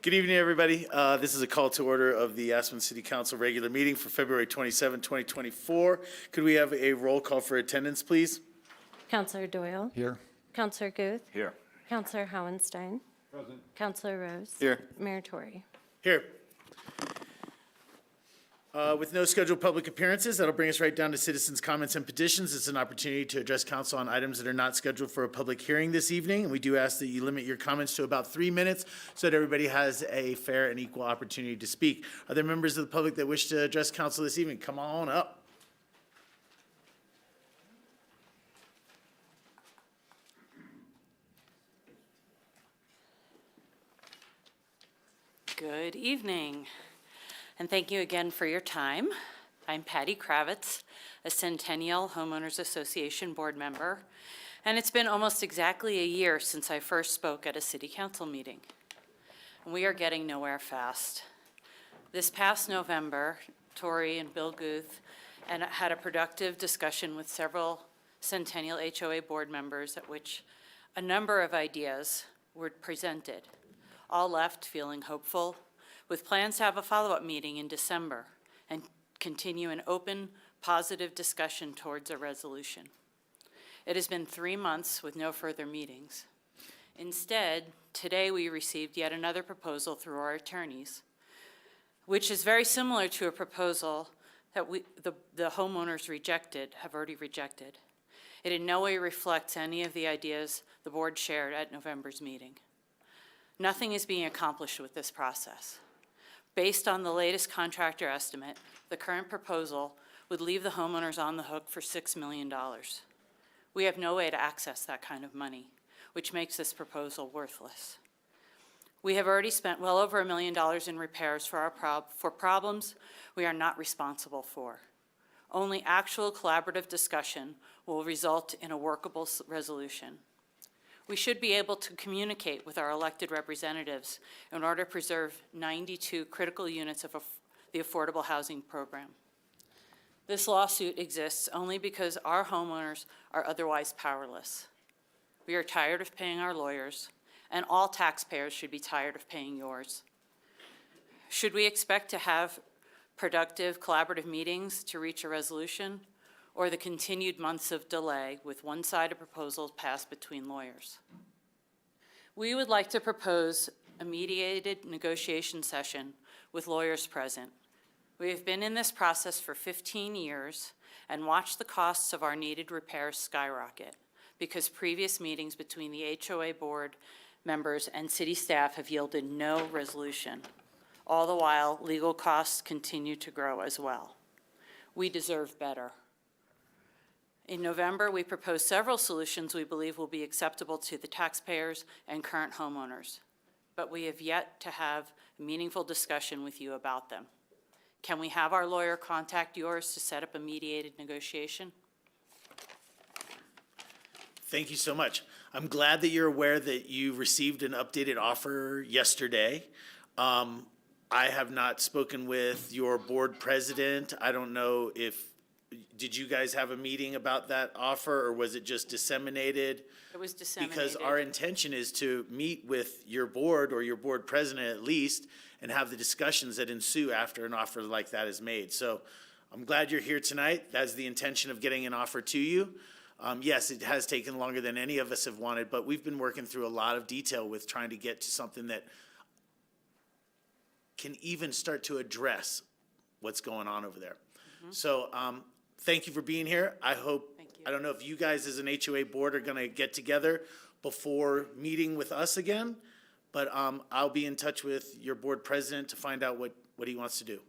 Good evening, everybody. This is a call to order of the Aspen City Council regular meeting for February 27, 2024. Could we have a roll call for attendance, please? Councillor Doyle. Here. Councillor Guth. Here. Councillor Howenstein. Present. Councillor Rose. Here. Mayor Tory. Here. With no scheduled public appearances, that'll bring us right down to citizens' comments and petitions. It's an opportunity to address council on items that are not scheduled for a public hearing this evening. And we do ask that you limit your comments to about 3 minutes so that everybody has a fair and equal opportunity to speak. Are there members of the public that wish to address council this evening? Come on up. Good evening, and thank you again for your time. I'm Patty Kravitz, a Centennial Homeowners Association board member, and it's been almost exactly a year since I first spoke at a city council meeting. And we are getting nowhere fast. This past November, Tori and Bill Guth had a productive discussion with several Centennial HOA board members at which a number of ideas were presented. All left feeling hopeful, with plans to have a follow-up meeting in December and continue an open, positive discussion towards a resolution. It has been 3 months with no further meetings. Instead, today we received yet another proposal through our attorneys, which is very similar to a proposal that the homeowners have already rejected. It in no way reflects any of the ideas the board shared at November's meeting. Nothing is being accomplished with this process. Based on the latest contractor estimate, the current proposal would leave the homeowners on the hook for $6 million. We have no way to access that kind of money, which makes this proposal worthless. We have already spent well over $1 million in repairs for problems we are not responsible for. Only actual collaborative discussion will result in a workable resolution. We should be able to communicate with our elected representatives in order to preserve 92 critical units of the affordable housing program. This lawsuit exists only because our homeowners are otherwise powerless. We are tired of paying our lawyers, and all taxpayers should be tired of paying yours. Should we expect to have productive collaborative meetings to reach a resolution, or the continued months of delay with one-sided proposals passed between lawyers? We would like to propose a mediated negotiation session with lawyers present. We have been in this process for 15 years and watched the costs of our needed repairs skyrocket because previous meetings between the HOA board members and city staff have yielded no resolution. All the while, legal costs continue to grow as well. We deserve better. In November, we proposed several solutions we believe will be acceptable to the taxpayers and current homeowners, but we have yet to have a meaningful discussion with you about them. Can we have our lawyer contact yours to set up a mediated negotiation? Thank you so much. I'm glad that you're aware that you received an updated offer yesterday. I have not spoken with your board president. I don't know if did you guys have a meeting about that offer, or was it just disseminated? It was disseminated. Because our intention is to meet with your board or your board president at least and have the discussions that ensue after an offer like that is made. So I'm glad you're here tonight. That's the intention of getting an offer to you. Yes, it has taken longer than any of us have wanted, but we've been working through a lot of detail with trying to get to something that can even start to address what's going on over there. Mm-hmm. So thank you for being here. I hope, I don't know if you guys as an HOA board are going to get together before meeting with us again, but I'll be in touch with your board president to find out what he wants to do.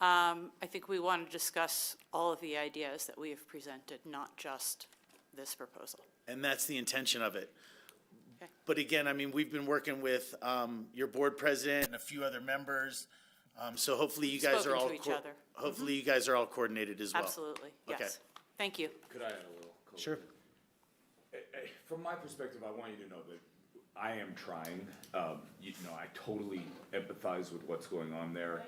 I think we want to discuss all of the ideas that we have presented, not just this proposal. And that's the intention of it. Okay. But again, I mean, we've been working with your board president and a few other members. So hopefully you guys are all hopefully you guys are all coordinated as well. Absolutely. Okay. Yes. Thank you. Could I add a little color? Sure. From my perspective, I want you to know that I am trying. I totally empathize with what's going on there.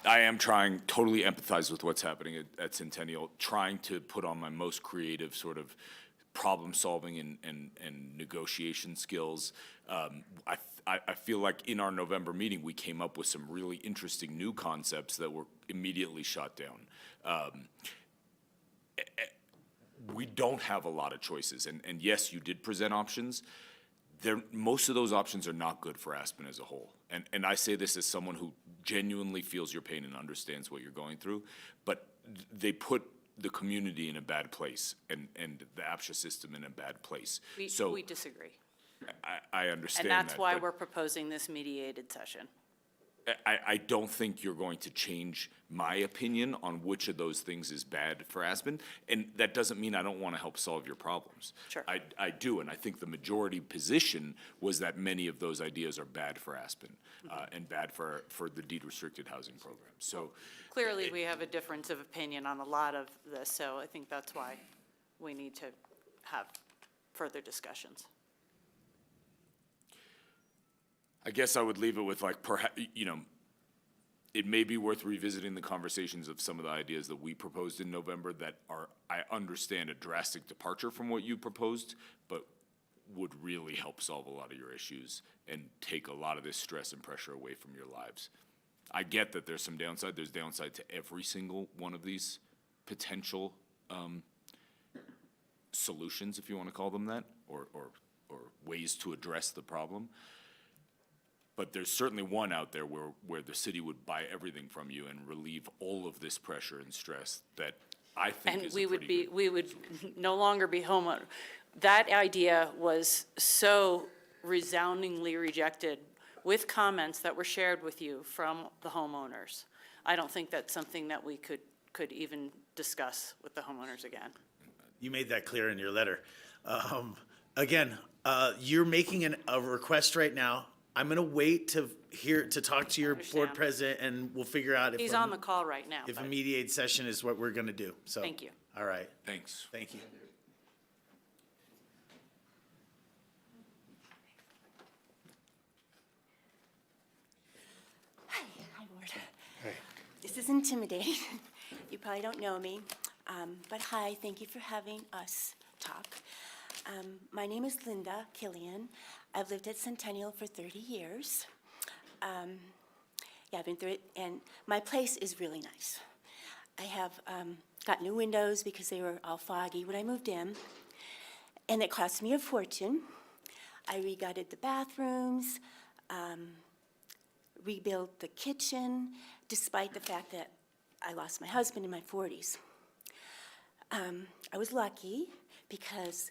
I am trying, totally empathize with what's happening at Centennial, trying to put on my most creative sort of problem solving and negotiation skills. I feel like in our November meeting, we came up with some really interesting new concepts that were immediately shot down. We don't have a lot of choices, and yes, you did present options. Most of those options are not good for Aspen as a whole. And I say this as someone who genuinely feels your pain and understands what you're going through, but they put the community in a bad place and the APSHA system in a bad place. We disagree. I understand And that. that's why but we're proposing this mediated session. I don't think you're going to change my opinion on which of those things is bad for Aspen. And that doesn't mean I don't want to help solve your problems. Sure. I do, and I think the majority position was that many of those ideas are bad for Aspen and bad for the deed-restricted housing program. So Clearly, we have a difference of opinion on a lot of this, so I think that's why we need to have further discussions. I guess I would leave it with like, perhaps, it may be worth revisiting the conversations of some of the ideas that we proposed in November that are, I understand, a drastic departure from what you proposed, but would really help solve a lot of your issues and take a lot of this stress and pressure away from your lives. I get that there's some downside. There's downside to every single one of these potential solutions, if you want to call them that, or ways to address the problem. But there's certainly one out there where the city would buy everything from you and relieve all of this pressure and stress that I think And is we a would pretty be, good. we would no longer be homeowner. That idea was so resoundingly rejected with comments that were shared with you from the homeowners. I don't think that's something that we could even discuss with the homeowners again. You made that clear in your letter. Again, you're making a request right now. I'm gonna wait to talk to your board Understand. president, and we'll figure out if He's on the call right now. if a but mediated session is what we're gonna do. So Thank you. All right. Thanks. Thank you. Hi, Ward. This is intimidating. You probably don't know me, but hi, thank you for having us talk. My name is Linda Killian. I've lived at Centennial for 30 years. Yeah, I've been through it, and my place is really nice. I have got new windows because they were all foggy when I moved in, and it cost me a fortune. I regutted the bathrooms, rebuilt the kitchen, despite the fact that I lost my husband in my 40s. I was lucky because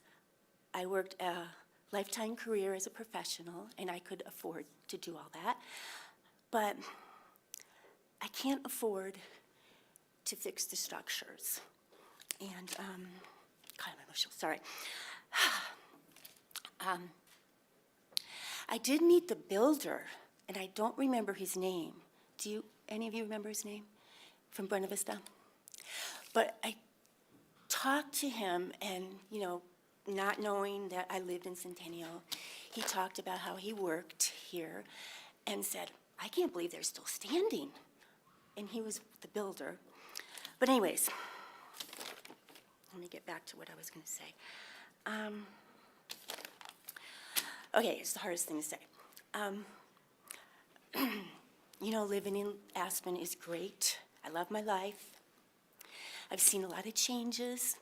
I worked a lifetime career as a professional, and I could afford to do all that. But I can't afford to fix the structures. And, God, I'm emotional, sorry. I did meet the builder, and I don't remember his name. Any of you remember his name from Buena Vista? But I talked to him, and, not knowing that I lived in Centennial, he talked about how he worked here and said, I can't believe they're still standing. And he was the builder. But anyways, let me get back to what I was gonna say. Okay, it's the hardest thing to say. Living in Aspen is great. I love my life. I've seen a lot of changes.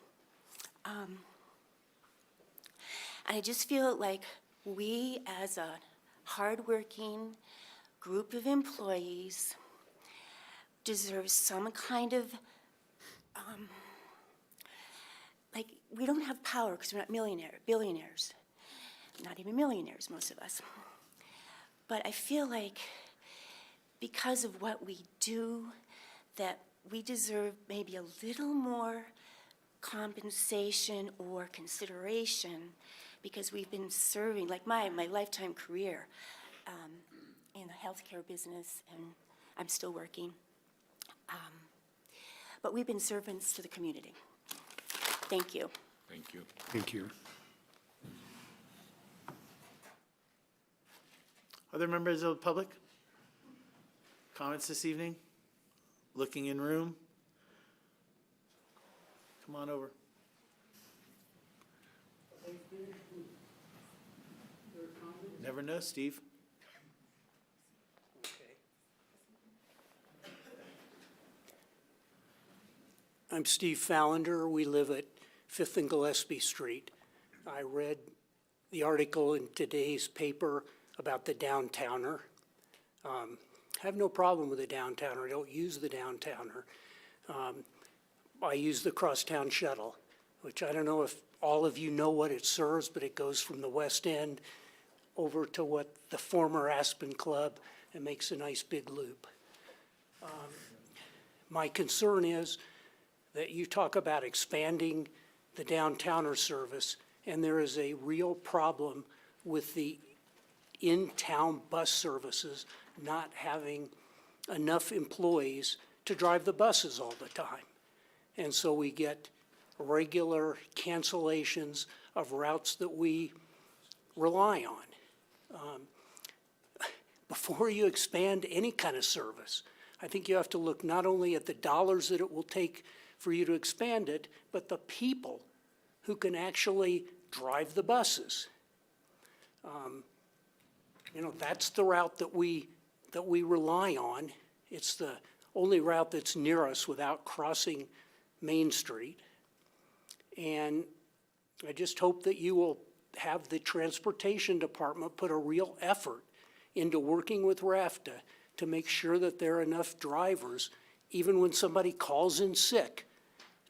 And I just feel like we, as a hardworking group of employees, deserve some kind of, we don't have power because we're not billionaires. Not even millionaires, most of us. But I feel like because of what we do, that we deserve maybe a little more compensation or consideration because we've been serving, like my lifetime career in the healthcare business, and I'm still working. But we've been servants to the community. Thank you. Thank you. Thank you. Other members of the public? Comments this evening? Looking in room? Come on over. Never know, Steve. I'm Steve Fallander. We live at 5th and Gillespie Street. I read the article in today's paper about the downtowner. I have no problem with the downtowner. I don't use the downtowner. I use the crosstown shuttle, which I don't know if all of you know what it serves, but it goes from the West End over to what the former Aspen Club and makes a nice big loop. My concern is that you talk about expanding the downtowner service, and there is a real problem with the in-town bus services not having enough employees to drive the buses all the time. And so we get regular cancellations of routes that we rely on. Before you expand any kind of service, I think you have to look not only at the dollars that it will take for you to expand it, but the people who can actually drive the buses. That's the route that we rely on. It's the only route that's near us without crossing Main Street. And I just hope that you will have the Transportation Department put a real effort into working with RAFTA to make sure that there are enough drivers, even when somebody calls in sick,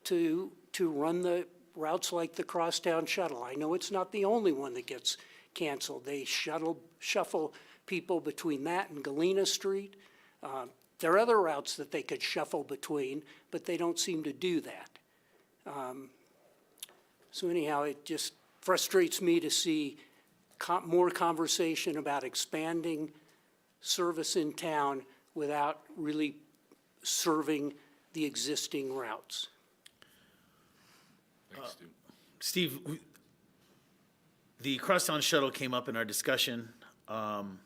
to run the routes like the Crosstown Shuttle. I know it's not the only one that gets canceled. They shuffle people between that and Galena Street. There are other routes that they could shuffle between, but they don't seem to do that. So anyhow, it just frustrates me to see more conversation about expanding service in town without really serving the existing routes. Thanks, Steve. Steve, the Crosstown Shuttle came up in our discussion, along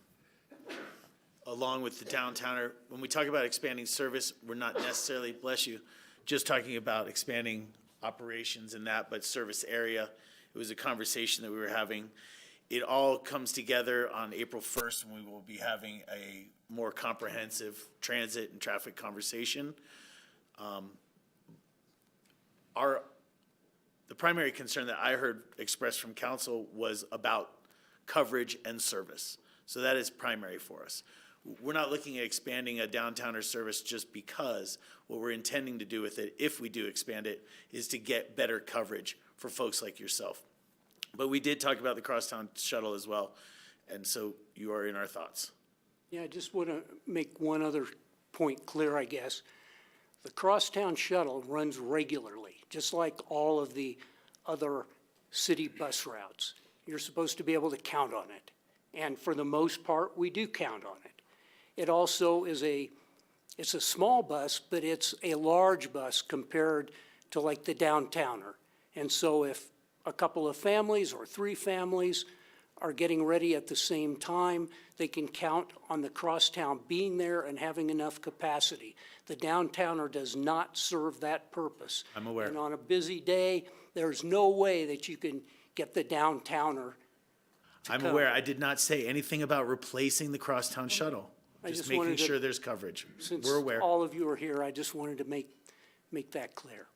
with the downtowner. When we talk about expanding service, we're not necessarily, bless you, just talking about expanding operations and that, but service area. It was a conversation that we were having. It all comes together on April 1st, when we will be having a more comprehensive transit and traffic conversation. The primary concern that I heard expressed from council was about coverage and service. So that is primary for us. We're not looking at expanding a downtowner service just because. What we're intending to do with it, if we do expand it, is to get better coverage for folks like yourself. But we did talk about the Crosstown Shuttle as well, and so you are in our thoughts. Yeah, I just want to make one other point clear, I guess. The Crosstown Shuttle runs regularly, just like all of the other city bus routes. You're supposed to be able to count on it. And for the most part, we do count on it. It also is it's a small bus, but it's a large bus compared to like the downtowner. And so if a couple of families or 3 families are getting ready at the same time, they can count on the Crosstown being there and having enough capacity. The downtowner does not serve that purpose. I'm aware. And on a busy day, there's no way that you can get the downtowner to I'm come. aware. I did not say anything about replacing the Crosstown Shuttle. I Just just making wanted to- sure there's coverage. Since We're aware. all of you are here, I just wanted to make that clear.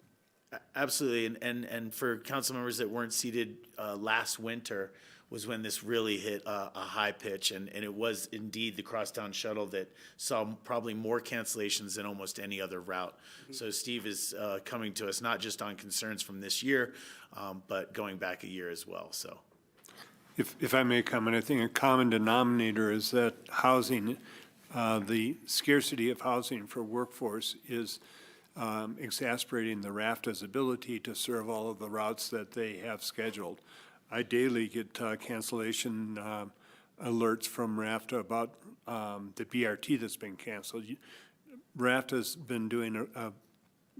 Absolutely, and for council members that weren't seated last winter was when this really hit a high pitch, and it was indeed the Crosstown Shuttle that saw probably more cancellations than almost any other route. So Steve is coming to us not just on concerns from this year, but going back a year as well, so. If I may comment, I think a common denominator is that housing, the scarcity of housing for workforce is exasperating the RAFTA's ability to serve all of the routes that they have scheduled. I daily get cancellation alerts from RAFTA about the BRT that's been canceled. RAFTA's been doing a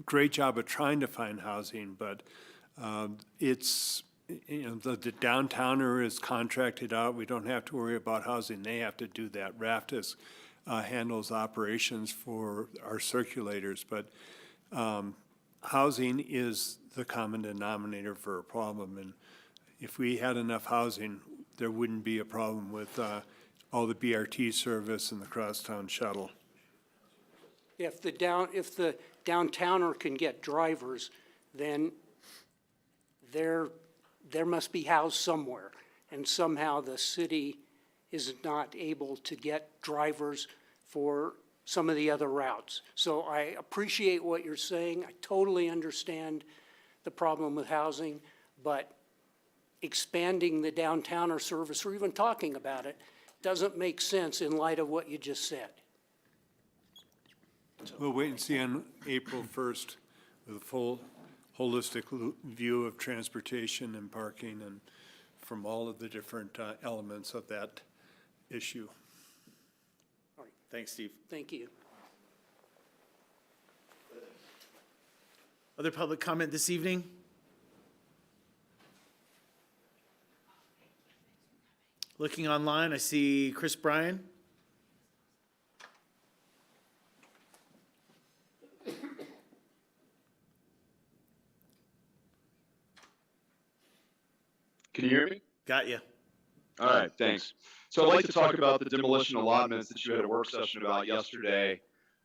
great job of trying to find housing, but it's, the downtowner is contracted out. We don't have to worry about housing. They have to do that. RAFTA handles operations for our circulators, but housing is the common denominator for a problem. And, if we had enough housing, there wouldn't be a problem with all the BRT service and the crosstown shuttle. If the downtowner can get drivers, then they're must be housed somewhere. And somehow the city is not able to get drivers for some of the other routes. So I appreciate what you're saying. I totally understand the problem with housing, but expanding the downtowner service or even talking about it doesn't make sense in light of what you just said. We'll wait and see on April 1st with a full holistic view of transportation and parking and from all of the different elements of that issue. Thanks, Steve. Thank you. Other public comment this evening? Looking online, I see Chris Bryan. Can you hear me? Got you. All right, thanks. So I'd like to talk about the demolition allotments that you had a work session about yesterday.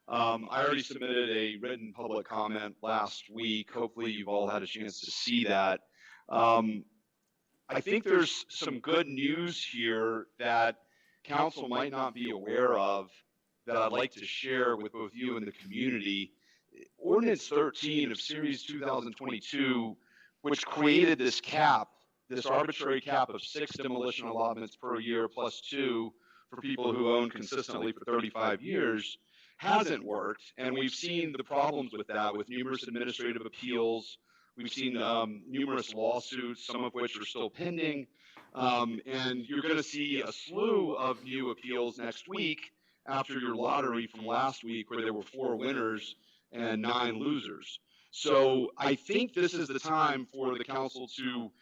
I already submitted a written public comment last week. Hopefully you've all had a chance to see that. I think there's some good news here that council might not be aware of that I'd like to share with both you and the community. Ordinance 13 of Series 2022, which created this cap, this arbitrary cap of 6 demolition allotments per year plus 2 for people who own consistently for 35 years, hasn't worked. And we've seen the problems with that, with numerous administrative appeals. We've seen numerous lawsuits, some of which are still pending. And you're going to see a slew of new appeals next week after your lottery from last week, where there were 4 winners and 9 losers. So I think this is the time for the council to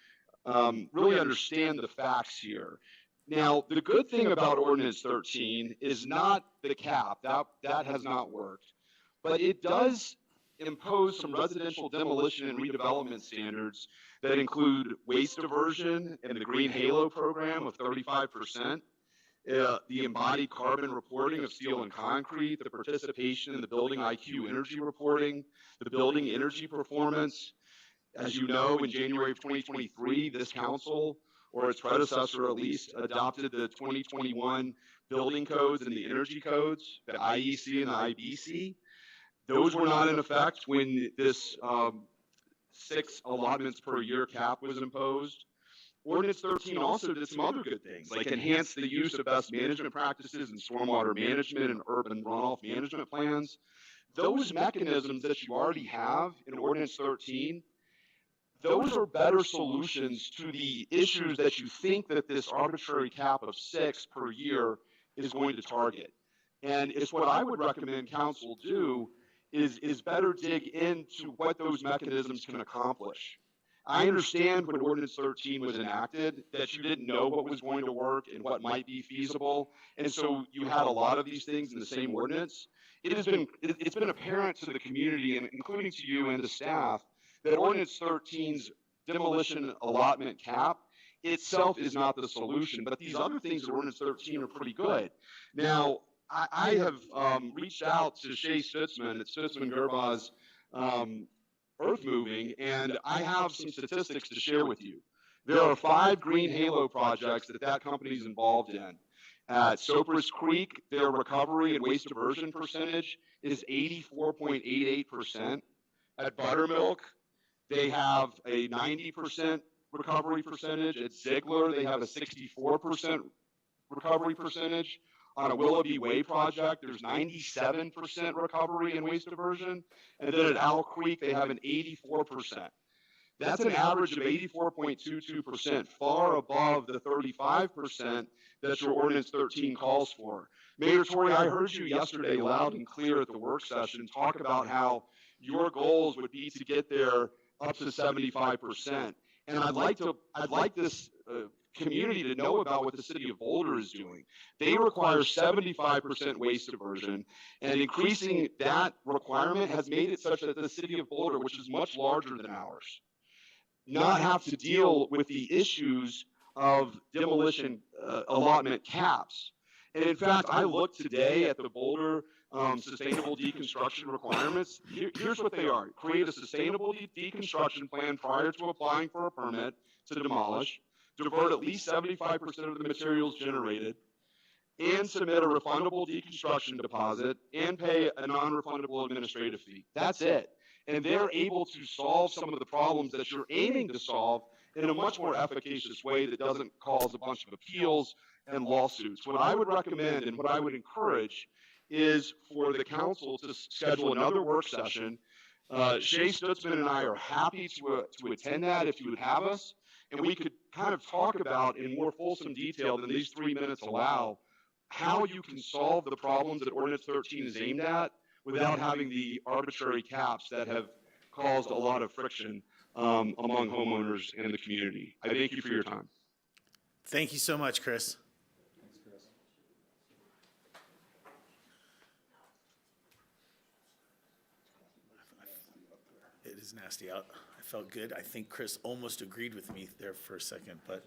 really understand the facts here. Now, the good thing about Ordinance 13 is not the cap. That has not worked. But it does impose some residential demolition and redevelopment standards that include waste diversion and the Green Halo program of 35%, the embodied carbon reporting of steel and concrete, the participation in the building IQ energy reporting, the building energy performance. As you know, in January of 2023, this council, or its predecessor at least, adopted the 2021 building codes and the energy codes, the IEC and the IBC. Those were not in effect when this 6 allotments per year cap was imposed. Ordinance 13 also did some other good things, like enhance the use of best management practices in stormwater management and urban runoff management plans. Those mechanisms that you already have in Ordinance 13, those are better solutions to the issues that you think that this arbitrary cap of 6 per year is going to target. And it's what I would recommend council do is better dig into what those mechanisms can accomplish. I understand when Ordinance 13 was enacted that you didn't know what was going to work and what might be feasible, and so you had a lot of these things in the same ordinance. It's been apparent to the community, and including to you and the staff, that Ordinance 13's demolition allotment cap itself is not the solution, but these other things in Ordinance 13 are pretty good. Now, I have reached out to Shay Stutzman at Stutzman Gerbaugh's Earth Moving, and I have some statistics to share with you. There are 5 Green Halo projects that company is involved in. At Sopris Creek, their recovery and waste diversion percentage is 84.88%. At Buttermilk, they have a 90% recovery percentage. At Ziegler, they have a 64% recovery percentage. On a Willoughby Way project, there's 97% recovery and waste diversion. And then at Owl Creek, they have an 84%. That's an average of 84.22%, far above the 35% that your Ordinance 13 calls for. Mayor Tory, I heard you yesterday loud and clear at the work session talk about how your goals would be to get there up to 75%. And I'd like this community to know about what the city of Boulder is doing. They require 75% waste diversion, and increasing that requirement has made it such that the city of Boulder, which is much larger than ours, not have to deal with the issues of demolition allotment caps. And in fact, I looked today at the Boulder sustainable deconstruction requirements. Here's what they are. Create a sustainable deconstruction plan prior to applying for a permit to demolish, divert at least 75% of the materials generated, and submit a refundable deconstruction deposit and pay a non-refundable administrative fee. That's it. And they're able to solve some of the problems that you're aiming to solve in a much more efficacious way that doesn't cause a bunch of appeals and lawsuits. What I would recommend and what I would encourage is for the council to schedule another work session. Shay Stutzman and I are happy to attend that if you would have us, and we could kind of talk about in more fulsome detail than these 3 minutes allow how you can solve the problems that Ordinance 13 is aimed at without having the arbitrary caps that have caused a lot of friction among homeowners and the community. I thank you for your time. Thank you so much, Chris. It is nasty out. I felt good. I think Chris almost agreed with me there for a second, but,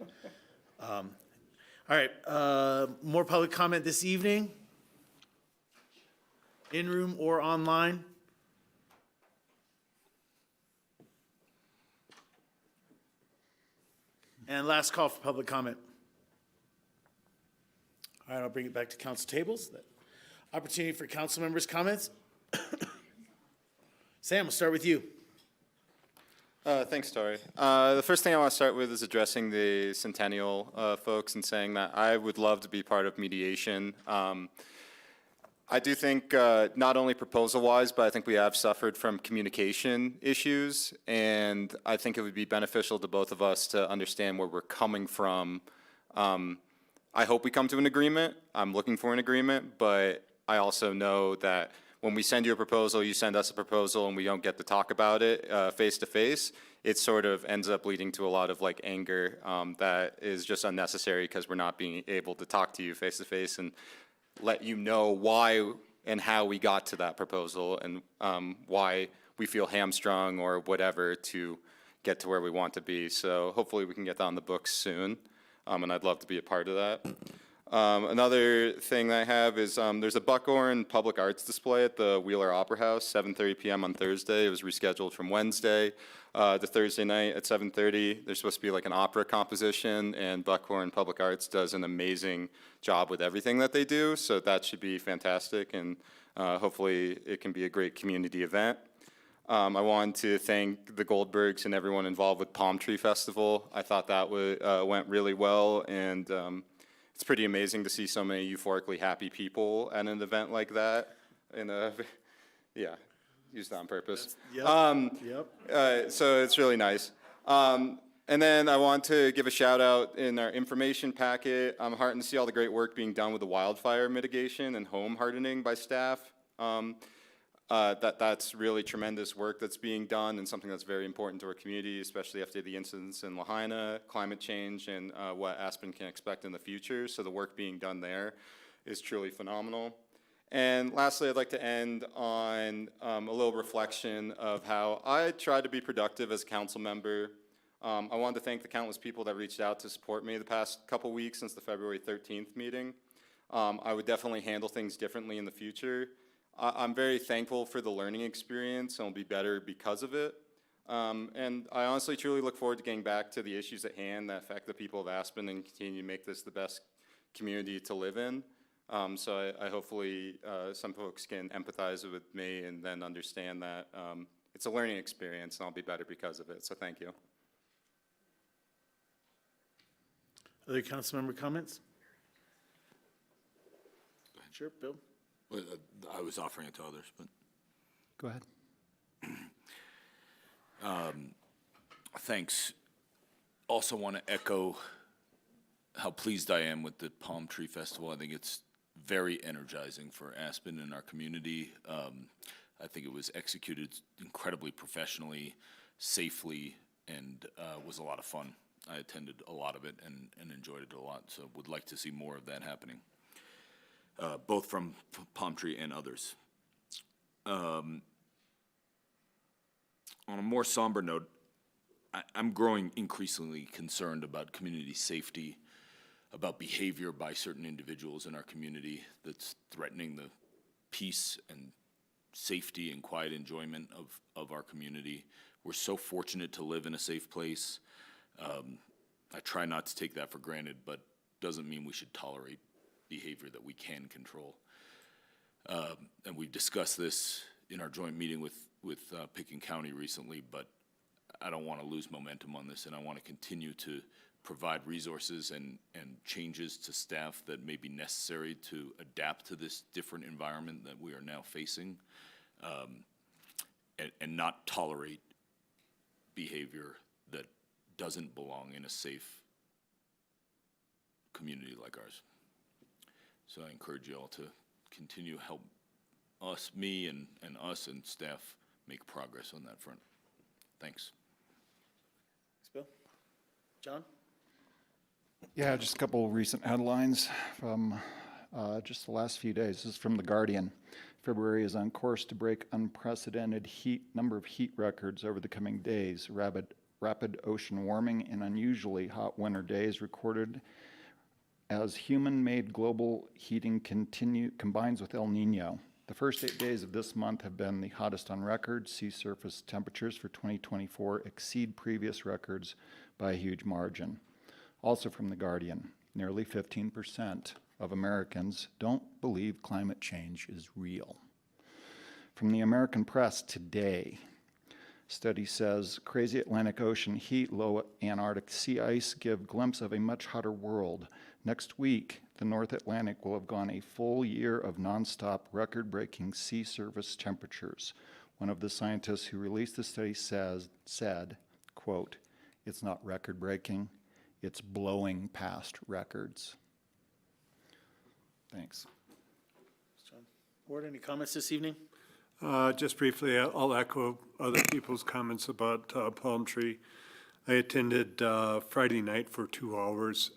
all right, more public comment this evening? In room or online? And last call for public comment. All right, I'll bring it back to council tables. Opportunity for council members' comments. Sam, we'll start with you. Thanks, Tori. The first thing I want to start with is addressing the Centennial folks and saying that I would love to be part of mediation. I do think not only proposal-wise, but I think we have suffered from communication issues, and I think it would be beneficial to both of us to understand where we're coming from. I hope we come to an agreement. I'm looking for an agreement, but I also know that when we send you a proposal, you send us a proposal, and we don't get to talk about it face to face, it sort of ends up leading to a lot of like anger that is just unnecessary because we're not being able to talk to you face to face and let you know why and how we got to that proposal and why we feel hamstrung or whatever to get to where we want to be. So hopefully we can get that on the books soon, and I'd love to be a part of that. Another thing that I have is there's a Buckhorn Public Arts display at the Wheeler Opera House, 7:30 p.m. on Thursday. It was rescheduled from Wednesday to Thursday night at 7:30. There's supposed to be like an opera composition, and Buckhorn Public Arts does an amazing job with everything that they do, so that should be fantastic, and hopefully it can be a great community event. I wanted to thank the Goldbergs and everyone involved with Palm Tree Festival. I thought that went really well, and it's pretty amazing to see so many euphorically happy people at an event like that. Yeah, used that on purpose. So it's really nice. And then I want to give a shout out in our information packet. I'm heartened to see all the great work being done with the wildfire mitigation and home hardening by staff. That's really tremendous work that's being done and something that's very important to our community, especially after the incidents in Lahaina, climate change, and what Aspen can expect in the future. So the work being done there is truly phenomenal. And lastly, I'd like to end on a little reflection of how I tried to be productive as a council member. I wanted to thank the countless people that reached out to support me the past couple weeks since the February 13th meeting. I would definitely handle things differently in the future. I'm very thankful for the learning experience, and I'll be better because of it. And I honestly truly look forward to getting back to the issues at hand that affect the people of Aspen and continue to make this the best community to live in. So I hopefully some folks can empathize with me and then understand that it's a learning experience, and I'll be better because of it. So thank you. Other council member comments? Sure, Bill. Well, I was offering it to others, but. Go ahead. Thanks. Also want to echo how pleased I am with the Palm Tree Festival. I think it's very energizing for Aspen and our community. I think it was executed incredibly professionally, safely, and was a lot of fun. I attended a lot of it and enjoyed it a lot, so would like to see more of that happening. Both from Palm Tree and others. On a more somber note, I'm growing increasingly concerned about community safety, about behavior by certain individuals in our community that's threatening the peace and safety and quiet enjoyment of our community. We're so fortunate to live in a safe place. I try not to take that for granted, but doesn't mean we should tolerate behavior that we can control. And we've discussed this in our joint meeting with Pickens County recently, but I don't want to lose momentum on this, and I want to continue to provide resources and changes to staff that may be necessary to adapt to this different environment that we are now facing, and not tolerate behavior that doesn't belong in a safe community like ours. So I encourage you all to continue to help us, me and us and staff make progress on that front. Thanks. Thanks, Bill. John? Yeah, just a couple of recent headlines from just the last few days. This is from The Guardian. February is on course to break unprecedented number of heat records over the coming days. Rapid ocean warming and unusually hot winter days recorded as human-made global heating combines with El Nino. The first 8 days of this month have been the hottest on record. Sea surface temperatures for 2024 exceed previous records by a huge margin. Also from The Guardian, nearly 15% of Americans don't believe climate change is real. From the American Press today, study says crazy Atlantic Ocean heat, low Antarctic sea ice give glimpse of a much hotter world. Next week, the North Atlantic will have gone a full year of nonstop record-breaking sea surface temperatures. One of the scientists who released the study said, quote, "It's not record-breaking, it's blowing past records." Thanks. John Ward, any comments this evening? Just briefly, I'll echo other people's comments about Palm Tree. I attended Friday night for 2 hours.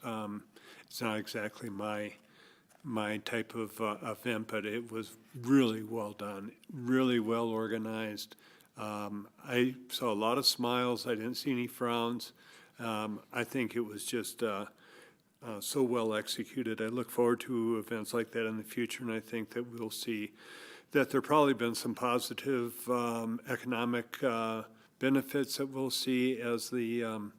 It's not exactly my type of event, but it was really well done, really well organized. I saw a lot of smiles. I didn't see any frowns. I think it was just so well executed. I look forward to events like that in the future, and I think that we'll see that there probably been some positive economic benefits that we'll see as the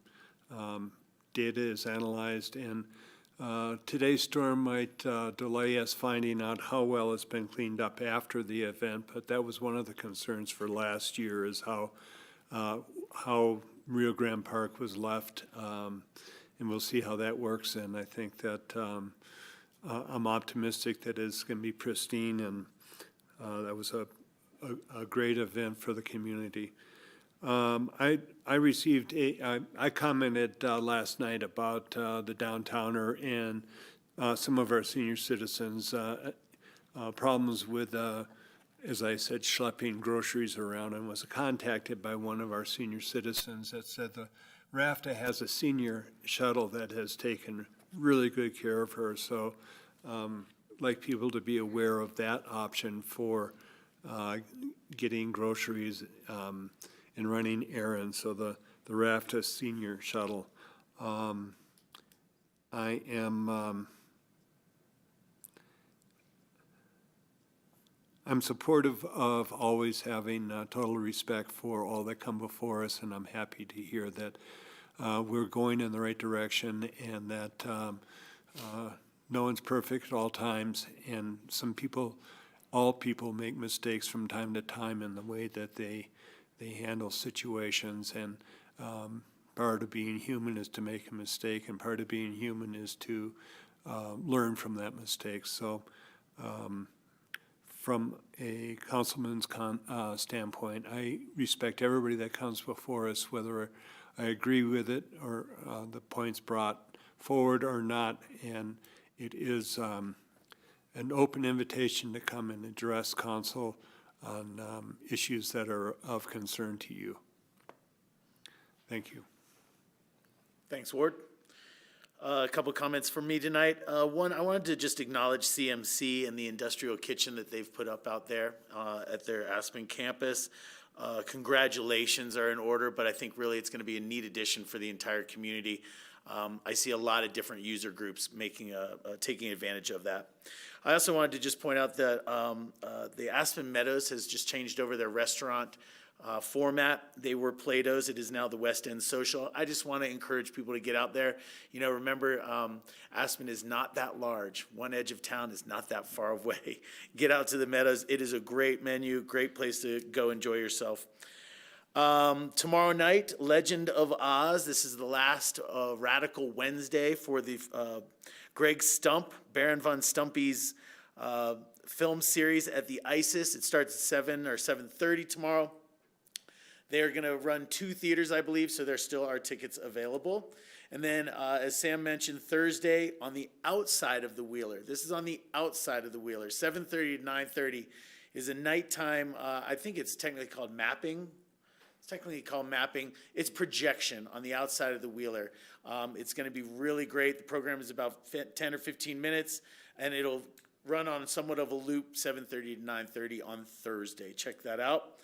data is analyzed. And today's storm might delay us finding out how well it's been cleaned up after the event, but that was one of the concerns for last year, is how Rio Grande Park was left, and we'll see how that works. And I think that I'm optimistic that it's going to be pristine, and that was a great event for the community. I received I commented last night about the downtowner and some of our senior citizens' problems with, as I said, schlepping groceries around, and was contacted by one of our senior citizens that said the VI.A. has a senior shuttle that has taken really good care of her. So like people to be aware of that option for getting groceries and running errands. So the VI.A. senior shuttle. I'm supportive of always having total respect for all that come before us, and I'm happy to hear that we're going in the right direction, and that no one's perfect at all times, and all people make mistakes from time to time in the way that they handle situations, and part of being human is to make a mistake, and part of being human is to learn from that mistake. So from a councilman's standpoint, I respect everybody that comes before us, whether I agree with it or the points brought forward or not, and it is an open invitation to come and address council on issues that are of concern to you. Thank you. Thanks, Ward. A couple comments from me tonight. One, I wanted to just acknowledge CMC and the industrial kitchen that they've put up out there at their Aspen campus. congratulations are in order, but I think really it's going to be a neat addition for the entire community. I see a lot of different user groups taking advantage of that. I also wanted to just point out that the Aspen Meadows has just changed over their restaurant format. They were Plato's. It is now the West End Social. I just want to encourage people to get out there. You know, remember, Aspen is not that large. One edge of town is not that far away. Get out to the Meadows. It is a great menu, great place to go enjoy yourself. Tomorrow night, Legend of Oz. This is the last Radical Wednesday for the Greg Stump, Baron von Stumpy's film series at the ISIS. It starts at 7 or 7:30 tomorrow. They are going to run 2 theaters, I believe, so there still are tickets available. And then, as Sam mentioned, Thursday on the outside of the Wheeler. This is on the outside of the Wheeler. 7:30 to 9:30 is a nighttime, I think it's technically called mapping. It's projection on the outside of the Wheeler. It's going to be really great. The program is about 10 or 15 minutes, and it'll run on somewhat of a loop, 7:30 to 9:30 on Thursday. Check that out.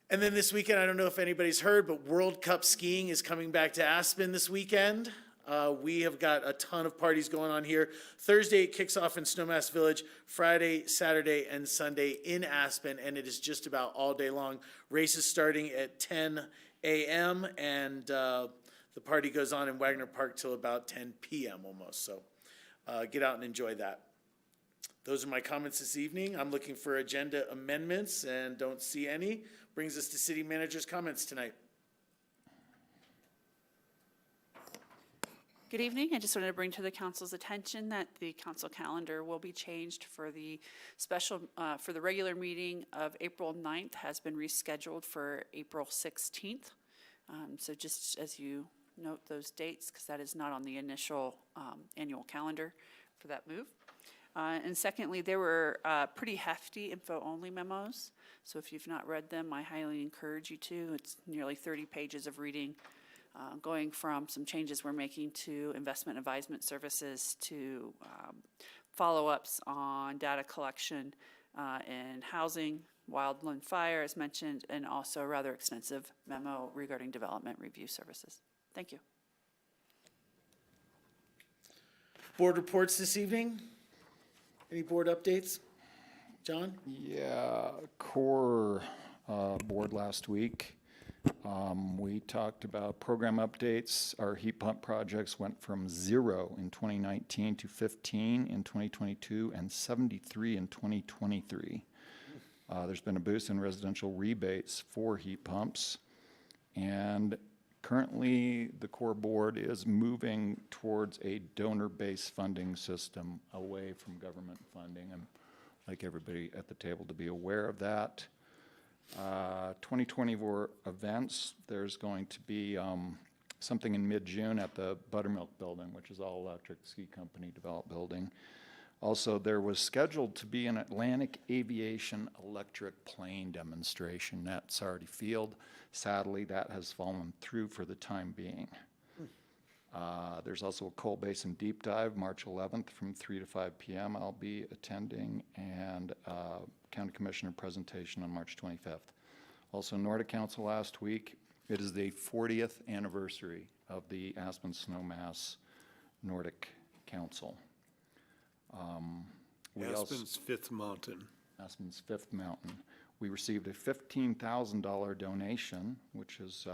And then this weekend, I don't know if anybody's heard, but World Cup skiing is coming back to Aspen this weekend. We have got a ton of parties going on here. Thursday, it kicks off in Snowmass Village. Friday, Saturday, and Sunday in Aspen, and it is just about all day long. Races starting at 10 a.m., and the party goes on in Wagner Park till about 10 p.m. almost. So get out and enjoy that. Those are my comments this evening. I'm looking for agenda amendments and don't see any. Brings us to city manager's comments tonight. Good evening. I just wanted to bring to the council's attention that the council calendar will be changed for the for the regular meeting of April 9th has been rescheduled for April 16th. So just as you note those dates, because that is not on the initial annual calendar for that move. And secondly, there were pretty hefty info-only memos. So if you've not read them, I highly encourage you to. It's nearly 30 pages of reading, going from some changes we're making to investment advisement services to follow-ups on data collection in housing, wildland fire, as mentioned, and also a rather extensive memo regarding development review services. Thank you. Board reports this evening. Any board updates? John? Yeah, CoA board last week. We talked about program updates. Our heat pump projects went from 0 in 2019 to 15 in 2022 and 73 in 2023. There's been a boost in residential rebates for heat pumps. And currently, the CoA board is moving towards a donor-based funding system away from government funding. And I'd like everybody at the table to be aware of that. 2024 events, there's going to be something in mid-June at the Buttermilk Building, which is all-electric ski company developed building. Also, there was scheduled to be an Atlantic Aviation electric plane demonstration at Sardi Field. Sadly, that has fallen through for the time being. There's also a Coal Basin Deep Dive, March 11th from 3 to 5 p.m. I'll be attending, and County Commissioner presentation on March 25th. Also, Nordic Council last week. It is the 40th anniversary of the Aspen Snowmass Nordic Council. Aspen's fifth mountain. Aspen's fifth mountain. We received a $15,000 donation, which is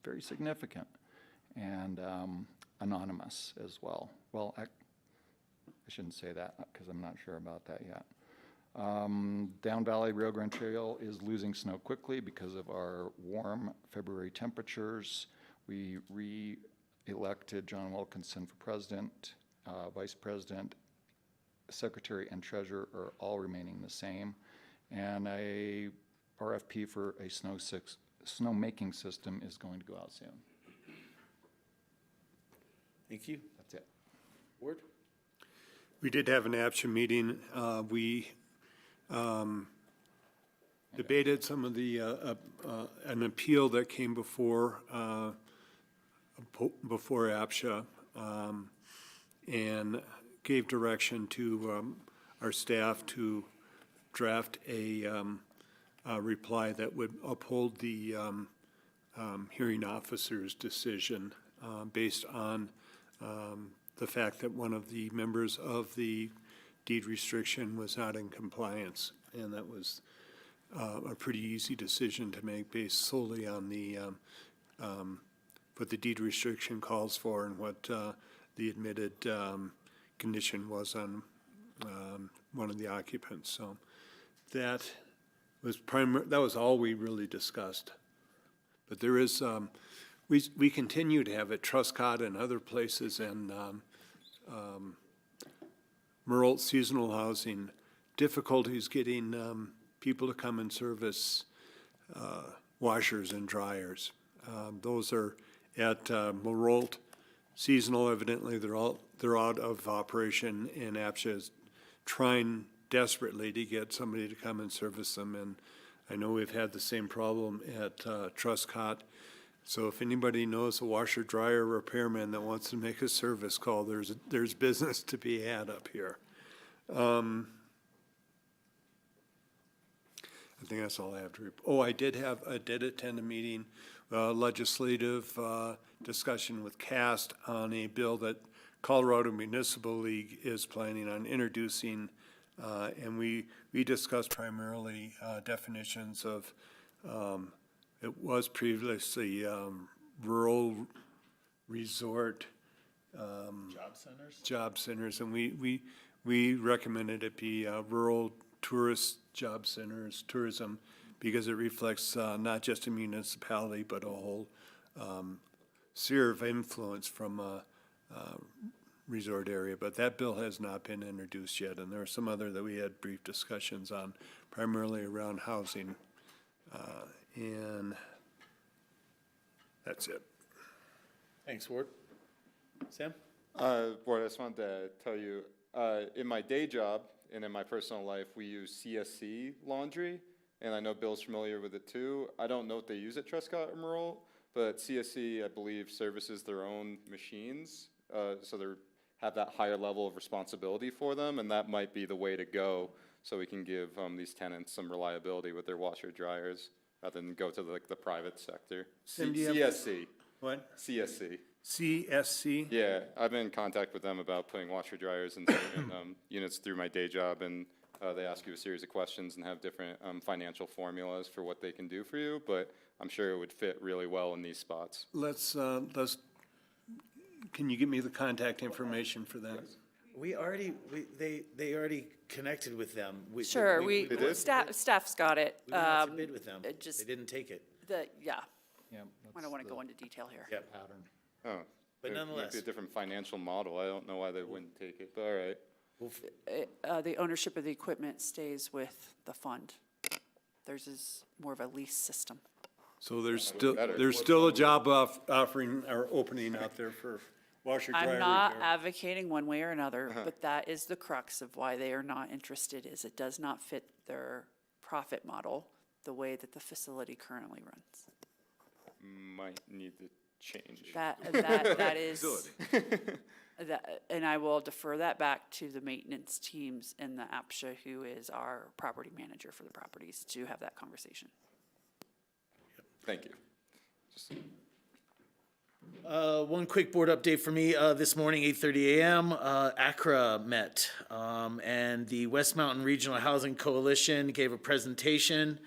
very significant, and anonymous as well. Well, I shouldn't say that because I'm not sure about that yet. Down Valley Rio Grande Trail is losing snow quickly because of our warm February temperatures. We re-elected John Wilkinson for president, vice president, secretary, and treasurer are all remaining the same. And a RFP for a snow-making system is going to go out soon. Thank you. That's it. Ward? We did have an APSHA meeting. We debated some of the, an appeal that came before APSHA, and gave direction to our staff to draft a reply that would uphold the hearing officer's decision based on the fact that one of the members of the deed restriction was not in compliance. And that was a pretty easy decision to make based solely on the what the deed restriction calls for and what the admitted condition was on one of the occupants. So that was all we really discussed. But there is, we continue to have at Truscott and other places and rural seasonal housing, difficulties getting people to come and service washers and dryers. Those are at Marolt seasonal, evidently they're out of operation, and APSHA is trying desperately to get somebody to come and service them. And I know we've had the same problem at Truscott. So if anybody knows a washer dryer repairman that wants to make a service call, there's business to be had up here. I think that's all I have to report. Oh, I did attend a meeting, legislative discussion with CAST on a bill that Colorado Municipal League is planning on introducing, and we discussed primarily definitions of, it was previously rural resort job centers, and we recommended it be rural tourist job centers, tourism, because it reflects not just a municipality, but a whole sphere of influence from a resort area. But that bill has not been introduced yet, and there are some other that we had brief discussions on, primarily around housing. And that's it. Thanks, Ward. Sam? Ward, I just wanted to tell you, in my day job and in my personal life, we use CSC laundry, and I know Bill's familiar with it too. I don't know what they use at Truscott or Merle, but CSC, I believe, services their own machines, so they have that higher level of responsibility for them, and that might be the way to go, so we can give these tenants some reliability with their washer dryers, rather than go to the private sector. Tim, do you have- CSC. What? CSC. CSC? Yeah, I've been in contact with them about putting washer dryers in certain units through my day job, and they ask you a series of questions and have different financial formulas for what they can do for you, but I'm sure it would fit really well in these spots. Can you give me the contact information for that? They already connected with them. Sure, did? staff's got it. We went out to bid with them. it just- They didn't take it. Yeah, Yeah, I don't want to go into detail here. Yep. pattern. Oh, But it might nonetheless. be a different financial model. I don't know why they wouldn't take it, but all right. The ownership of the equipment stays with the fund. Theirs is more of a lease system. So there's better. still a job offering or opening out there for washer dryer I'm not repair. advocating one way or another, but that is the crux of why they are not interested, is it does not fit their profit model the way that the facility currently runs. Might need to change. That is, and I will defer that back to the maintenance teams in the APSHA, who is our property manager for the properties, to have that conversation. Thank you. One quick board update for me. This morning, 8:30 a.m., IX.A met, and the West Mountain Regional Housing Coalition gave a presentation,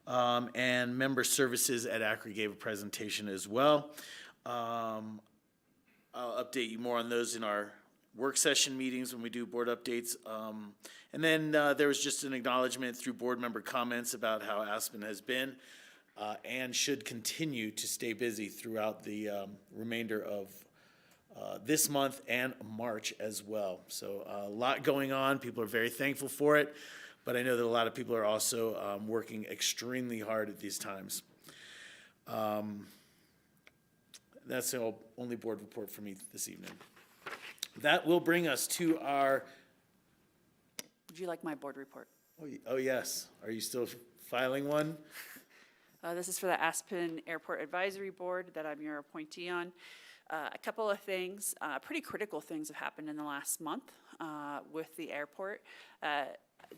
and member services at IX.A gave a presentation as well. I'll update you more on those in our work session meetings when we do board updates. And then there was just an acknowledgement through board member comments about how Aspen has been and should continue to stay busy throughout the remainder of this month and March as well. So a lot going on. People are very thankful for it, but I know that a lot of people are also working extremely hard at these times. That's the only board report for me this evening. That will bring us to our, Would you like my board report? oh yes, are you still filing one? This is for the Aspen Airport Advisory Board that I'm your appointee on. A couple of things, pretty critical things have happened in the last month with the airport.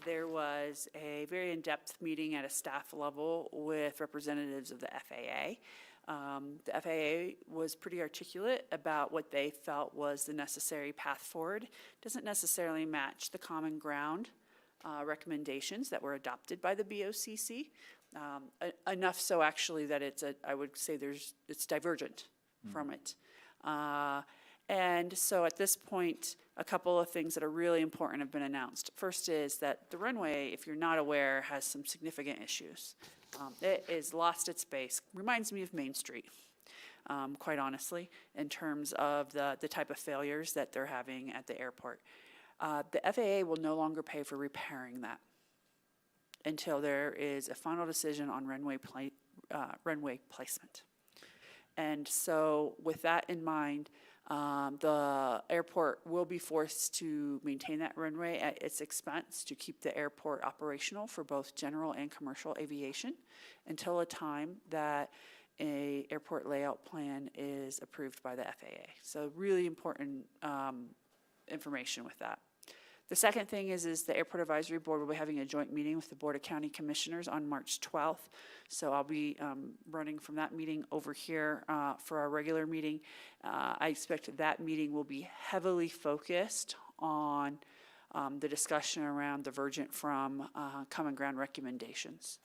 there was a very in-depth meeting at a staff level with representatives of the FAA. The FAA was pretty articulate about what they felt was the necessary path forward. Doesn't necessarily match the common ground recommendations that were adopted by the BOCC. Enough so actually that I would say it's divergent from it. And so at this point, a couple of things that are really important have been announced. First is that the runway, if you're not aware, has some significant issues. It has lost its base. Reminds me of Main Street, quite honestly, in terms of the type of failures that they're having at the airport. The FAA will no longer pay for repairing that until there is a final decision on runway placement. And so with that in mind, the airport will be forced to maintain that runway at its expense to keep the airport operational for both general and commercial aviation until a time that a airport layout plan is approved by the FAA. So really important information with that. The second thing is the Airport Advisory Board will be having a joint meeting with the Board of County Commissioners on March 12th. So I'll be running from that meeting over here for our regular meeting. I expect that meeting will be heavily focused on the discussion around divergent from common ground recommendations.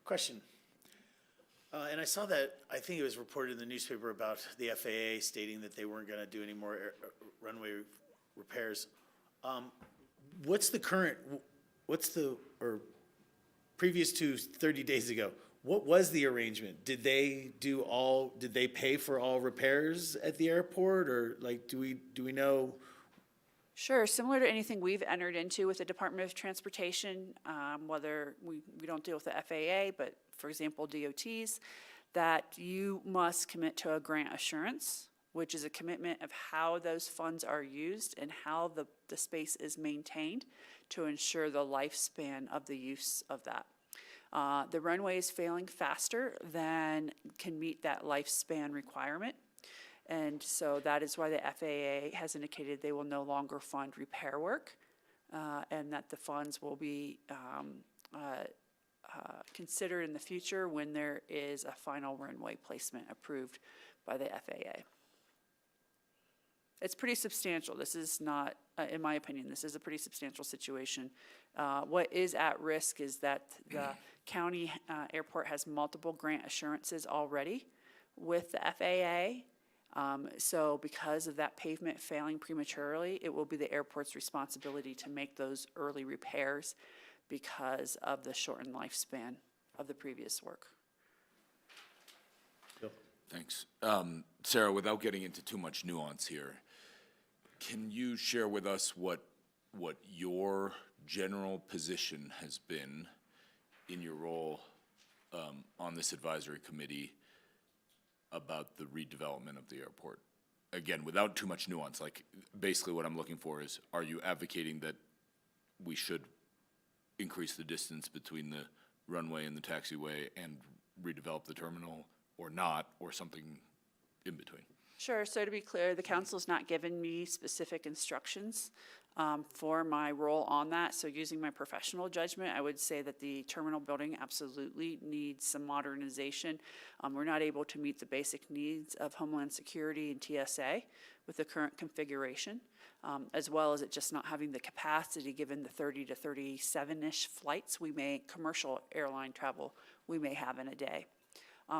Question. And I saw that, I think it was reported in the newspaper about the FAA stating that they weren't going to do any more runway repairs. Or previous to 30 days ago, what was the arrangement? Did they pay for all repairs at the airport, or like, do we know? Sure, similar to anything we've entered into with the Department of Transportation, whether we don't deal with the FAA, but for example, DOTs, that you must commit to a grant assurance, which is a commitment of how those funds are used and how the space is maintained to ensure the lifespan of the use of that. The runway is failing faster than can meet that lifespan requirement. And so that is why the FAA has indicated they will no longer fund repair work and that the funds will be considered in the future when there is a final runway placement approved by the FAA. It's pretty substantial. This is not, in my opinion, this is a pretty substantial situation. What is at risk is that the county airport has multiple grant assurances already with the FAA. So because of that pavement failing prematurely, it will be the airport's responsibility to make those early repairs because of the shortened lifespan of the previous work. Thanks. Sarah, without getting into too much nuance here, can you share with us what your general position has been in your role on this advisory committee about the redevelopment of the airport? Again, without too much nuance, like basically what I'm looking for is, are you advocating that we should increase the distance between the runway and the taxiway and redevelop the terminal, or not, or something in between? Sure, so to be clear, the council's not given me specific instructions for my role on that. So using my professional judgment, I would say that the terminal building absolutely needs some modernization. We're not able to meet the basic needs of Homeland Security and TSA with the current configuration, as well as it just not having the capacity given the 30 to 37-ish flights commercial airline travel we may have in a day.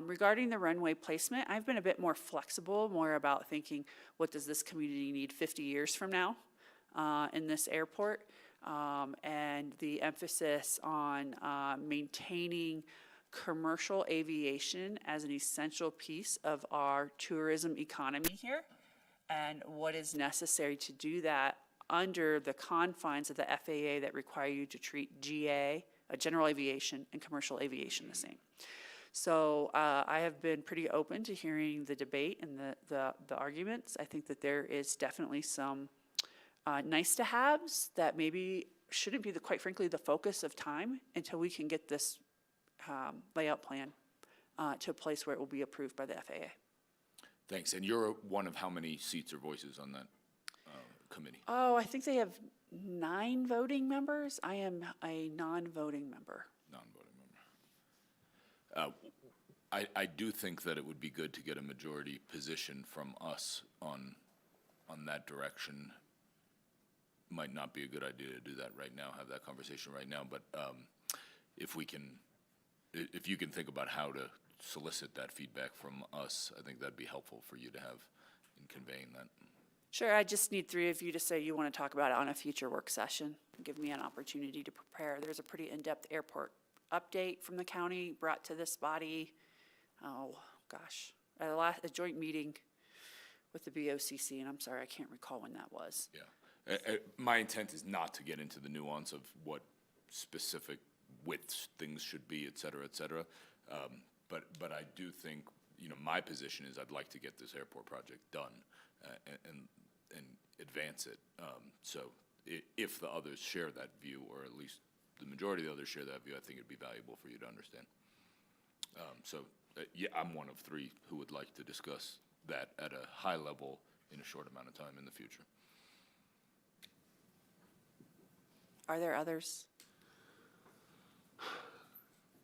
Regarding the runway placement, I've been a bit more flexible, more about thinking, what does this community need 50 years from now in this airport? And the emphasis on maintaining commercial aviation as an essential piece of our tourism economy here, and what is necessary to do that under the confines of the FAA that require you to treat GA, general aviation, and commercial aviation the same. So I have been pretty open to hearing the debate and the arguments. I think that there is definitely some nice to haves that maybe shouldn't be, quite frankly, the focus of time until we can get this layout plan to a place where it will be approved by the FAA. Thanks. And you're one of how many seats or voices on that committee? Oh, I think they have 9 voting members. I am a non-voting member. Non-voting member. I do think that it would be good to get a majority position from us on that direction. Might not be a good idea to do that right now, have that conversation right now, but if you can think about how to solicit that feedback from us, I think that'd be helpful for you to have in conveying that. Sure, I just need 3 of you to say you want to talk about it on a future work session. Give me an opportunity to prepare. There's a pretty in-depth airport update from the county brought to this body, at a joint meeting with the BOCC, and I'm sorry, I can't recall when that was. Yeah. My intent is not to get into the nuance of what specific widths things should be, et cetera, et cetera. But I do think, my position is I'd like to get this airport project done and advance it. So if the others share that view, or at least the majority of the others share that view, I think it'd be valuable for you to understand. Yeah, I'm one of 3 who would like to discuss that at a high level in a short amount of time in the future. Are there others?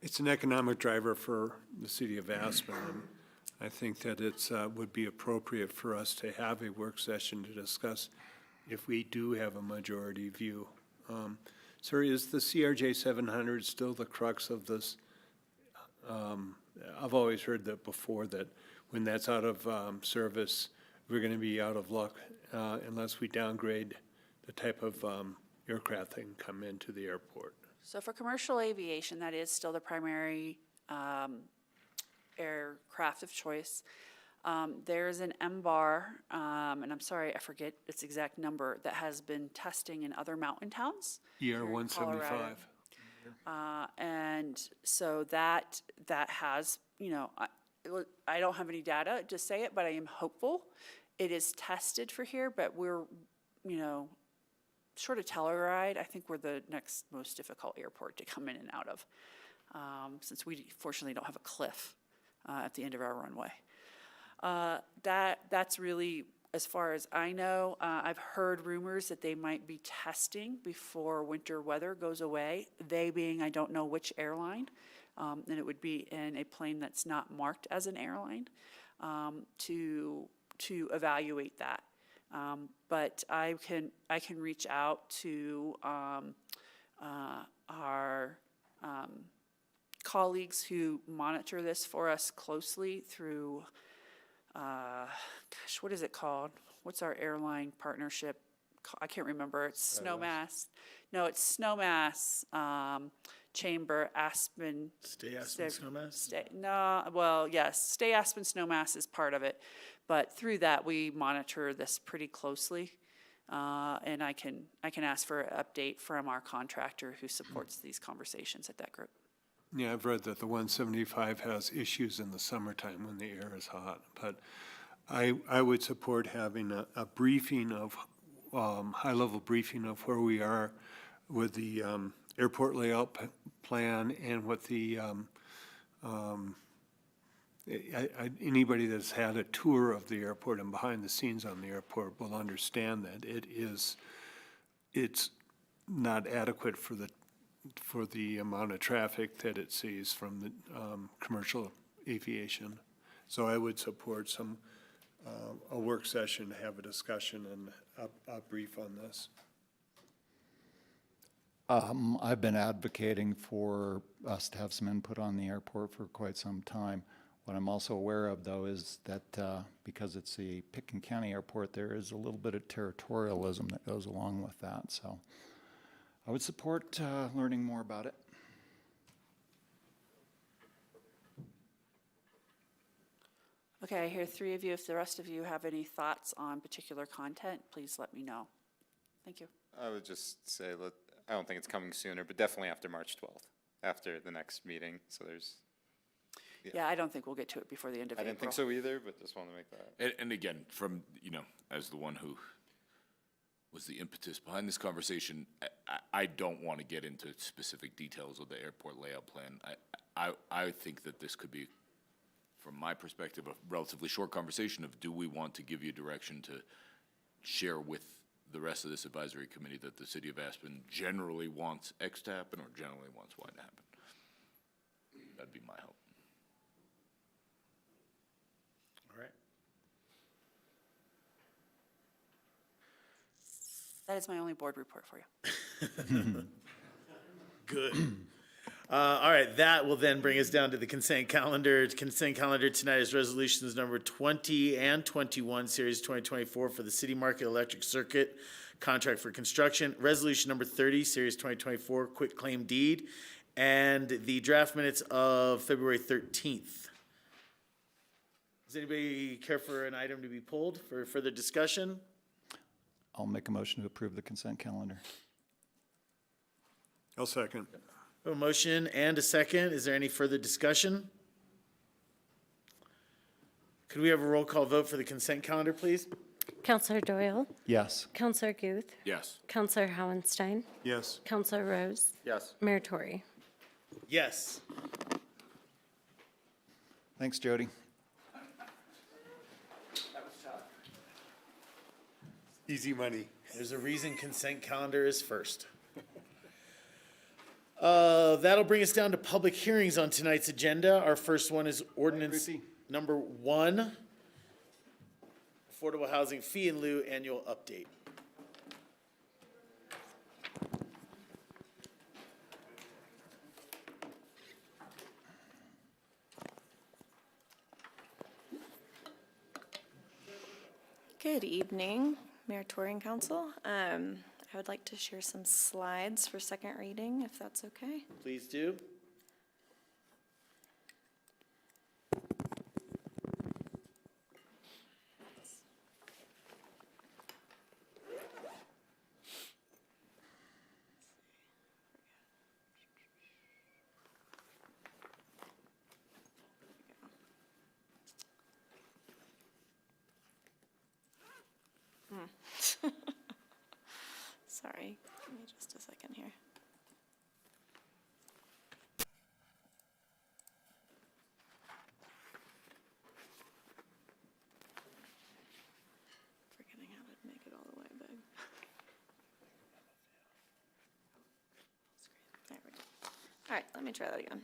It's an economic driver for the city of Aspen, and I think that it's, would be appropriate for us to have a work session to discuss if we do have a majority view. Sir, is the CRJ 700 still the crux of this? I've always heard that before, that when that's out of service, we're going to be out of luck unless we downgrade the type of aircraft that can come into the airport. So for commercial aviation, that is still the primary aircraft of choice. There's an MBAR, and I'm sorry, I forget its exact number, that has been testing in other mountain towns. ER in 175. Colorado. And so that has, I don't have any data to say it, but I am hopeful. It is tested for here, but we're, short of Telluride, I think we're the next most difficult airport to come in and out of, since we fortunately don't have a cliff at the end of our runway. That's really, as far as I know, I've heard rumors that they might be testing before winter weather goes away, they being I don't know which airline, and it would be in a plane that's not marked as an airline, to evaluate that. But I can reach out to our colleagues who monitor this for us closely through, what is it called? What's our airline partnership? I can't remember. It's Snowmass. No, it's Snowmass Chamber, Aspen. Stay Aspen Snowmass? Stay Aspen Snowmass is part of it. But through that, we monitor this pretty closely. And I can ask for an update from our contractor who supports these conversations at that group. Yeah, I've read that the 175 has issues in the summertime when the air is hot, but I would support having a briefing of, high-level briefing of where we are with the airport layout plan and what the, anybody that's had a tour of the airport and behind the scenes on the airport will understand that it's not adequate for the amount of traffic that it sees from the commercial aviation. So I would support a work session to have a discussion and a brief on this. I've been advocating for us to have some input on the airport for quite some time. What I'm also aware of, though, is that because it's a Pitkin County airport, there is a little bit of territorialism that goes along with that. So I would support learning more about it. Okay, I hear 3 of you. If the rest of you have any thoughts on particular content, please let me know. Thank you. I would just say, I don't think it's coming sooner, but definitely after March 12th, after the next meeting. So there's. Yeah, I don't think we'll get to it before the end of April. I didn't think so either, but just wanted to make that. And again, from, as the one who was the impetus behind this conversation, I don't want to get into specific details of the airport layout plan. I think that this could be, from my perspective, a relatively short conversation of, do we want to give you direction to share with the rest of this advisory committee that the city of Aspen generally wants X to happen or generally wants Y to happen. That'd be my hope. All right. That is my only board report for you. Good. All right, that will then bring us down to the consent calendar. Consent calendar tonight is resolutions number 20 and 21, series 2024 for the City Market Electric Circuit contract for construction. Resolution number 30, series 2024, quick claim deed, and the draft minutes of February 13th. Does anybody care for an item to be pulled for further discussion? I'll make a motion to approve the consent calendar. I'll second. A motion and a second. Is there any further discussion? Could we have a roll call vote for the consent calendar, please? Counselor Doyle, Yes. Counselor Guth, Yes. Counselor Howenstein, Yes. Counselor Rose, Yes. Mayor Tory. Yes. Thanks, Jody. Easy money. There's a reason consent calendar is first. That'll bring us down to public hearings on tonight's agenda. Our first one is ordinance number 1, Affordable Housing Fee-in-Lieu Annual Update. Good evening, Mayor Tory and Council. I would like to share some slides for second reading, if that's okay. Please do. Sorry, give me just a second here. Forgetting how to make it all the way big. There we go. All right, let me try that again.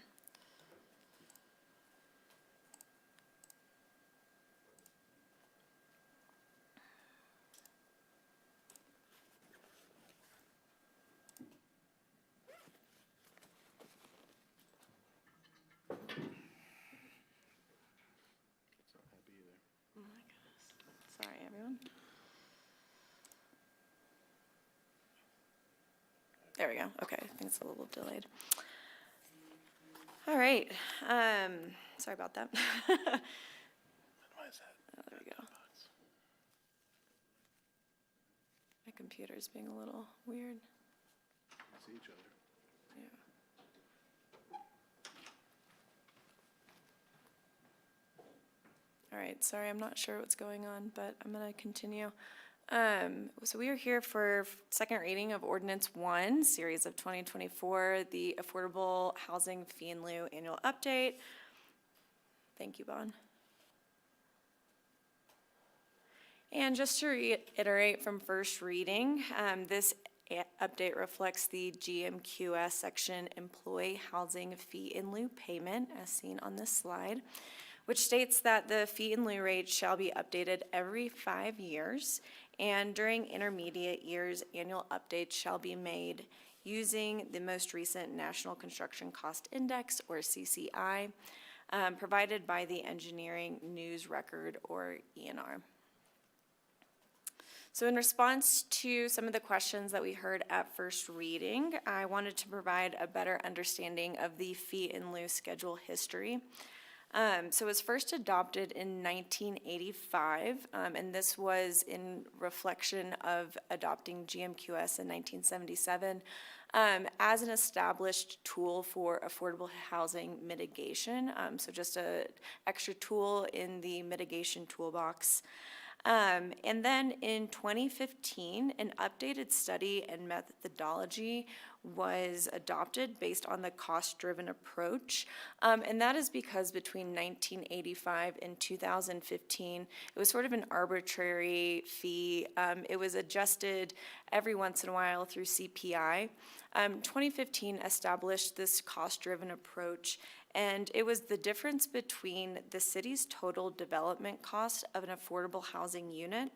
Oh my goodness. Sorry, everyone. There we go. Okay, I think it's a little delayed. All right. Sorry about that. Oh, there we go. My computer's being a little weird. See each other. Yeah. All right, sorry, I'm not sure what's going on, but I'm gonna continue. So we are here for second reading of Ordinance 1, series of 2024, the Affordable Housing Fee-in-Lieu Annual Update. Thank you, Bon. And just to reiterate from first reading, this update reflects the GMQS section Employee Housing Fee-in-Lieu Payment, as seen on this slide, which states that the fee-in-lieu rate shall be updated every 5 years, and during intermediate years, annual updates shall be made using the most recent National Construction Cost Index, or CCI, provided by the Engineering News Record, or ENR. So in response to some of the questions that we heard at first reading, I wanted to provide a better understanding of the fee-in-lieu schedule history. So it was first adopted in 1985, and this was in reflection of adopting GMQS in 1977 as an established tool for affordable housing mitigation. So just an extra tool in the mitigation toolbox. And then in 2015, an updated study and methodology was adopted based on the cost-driven approach. And that is because between 1985 and 2015, it was sort of an arbitrary fee. It was adjusted every once in a while through CPI. 2015 established this cost-driven approach, and it was the difference between the city's total development cost of an affordable housing unit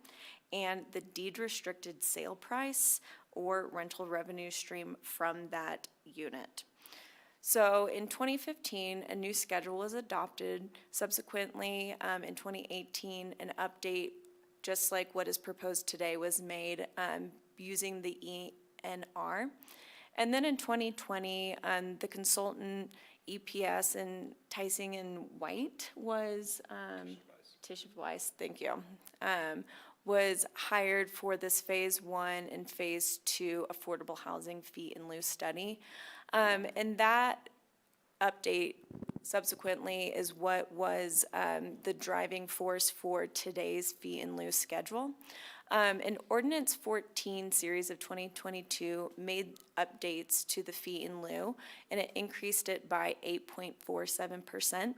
and the deed-restricted sale price or rental revenue stream from that unit. So in 2015, a new schedule was adopted. Subsequently, in 2018, an update, just like what is proposed today, was made using the ENR. And then in 2020, the consultant EPS and Tyson and White was, Tisha Weiss, thank you, was hired for this Phase 1 and Phase 2 affordable housing fee-in-lieu study. And that update subsequently is what was the driving force for today's fee-in-lieu schedule. An Ordinance 14 series of 2022 made updates to the fee-in-lieu, and it increased it by 8.47%.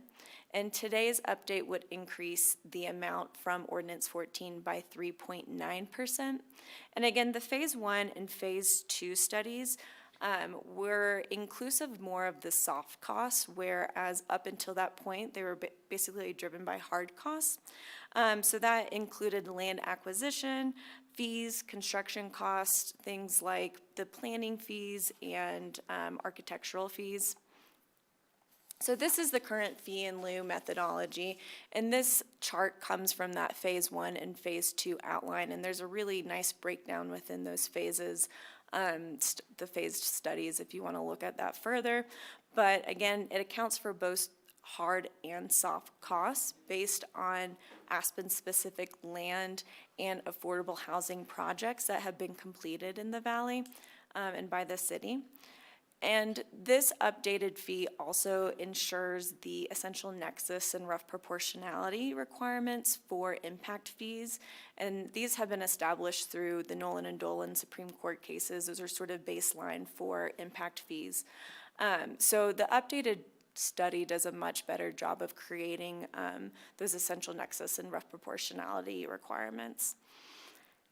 And today's update would increase the amount from Ordinance 14 by 3.9%. And again, the Phase 1 and Phase 2 studies were inclusive more of the soft costs, whereas up until that point, they were basically driven by hard costs. So that included land acquisition, fees, construction costs, things like the planning fees and architectural fees. So this is the current fee-in-lieu methodology, and this chart comes from that Phase 1 and Phase 2 outline, and there's a really nice breakdown within those phases, the phased studies, if you want to look at that further. But again, it accounts for both hard and soft costs based on Aspen-specific land and affordable housing projects that have been completed in the valley and by the city. And this updated fee also ensures the essential nexus and rough proportionality requirements for impact fees. And these have been established through the Nolan and Dolan Supreme Court cases. Those are sort of baseline for impact fees. So the updated study does a much better job of creating those essential nexus and rough proportionality requirements.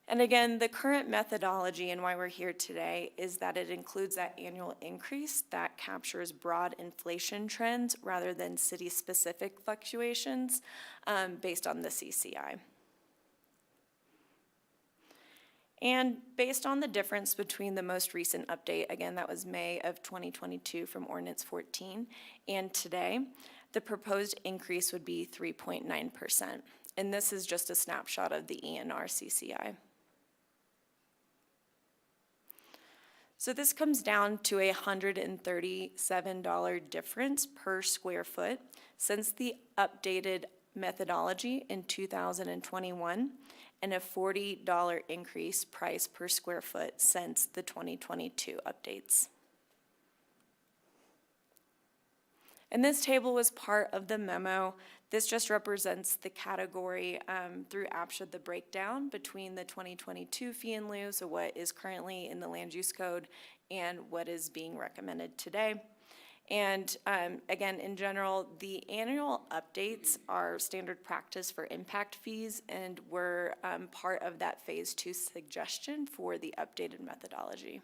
And again, the current methodology and why we're here today is that it includes that annual increase that captures broad inflation trends rather than city-specific fluctuations based on the CCI. And based on the difference between the most recent update, again, that was May of 2022 from Ordinance 14, and today, the proposed increase would be 3.9%. And this is just a snapshot of the ENR CCI. So this comes down to a $137 difference per square foot since the updated methodology in 2021, and a $40 increase price per square foot since the 2022 updates. And this table was part of the memo. This just represents the category through APSHA, the breakdown between the 2022 fee-in-lieu, so what is currently in the land use code, and what is being recommended today. And again, in general, the annual updates are standard practice for impact fees, and were part of that Phase 2 suggestion for the updated methodology.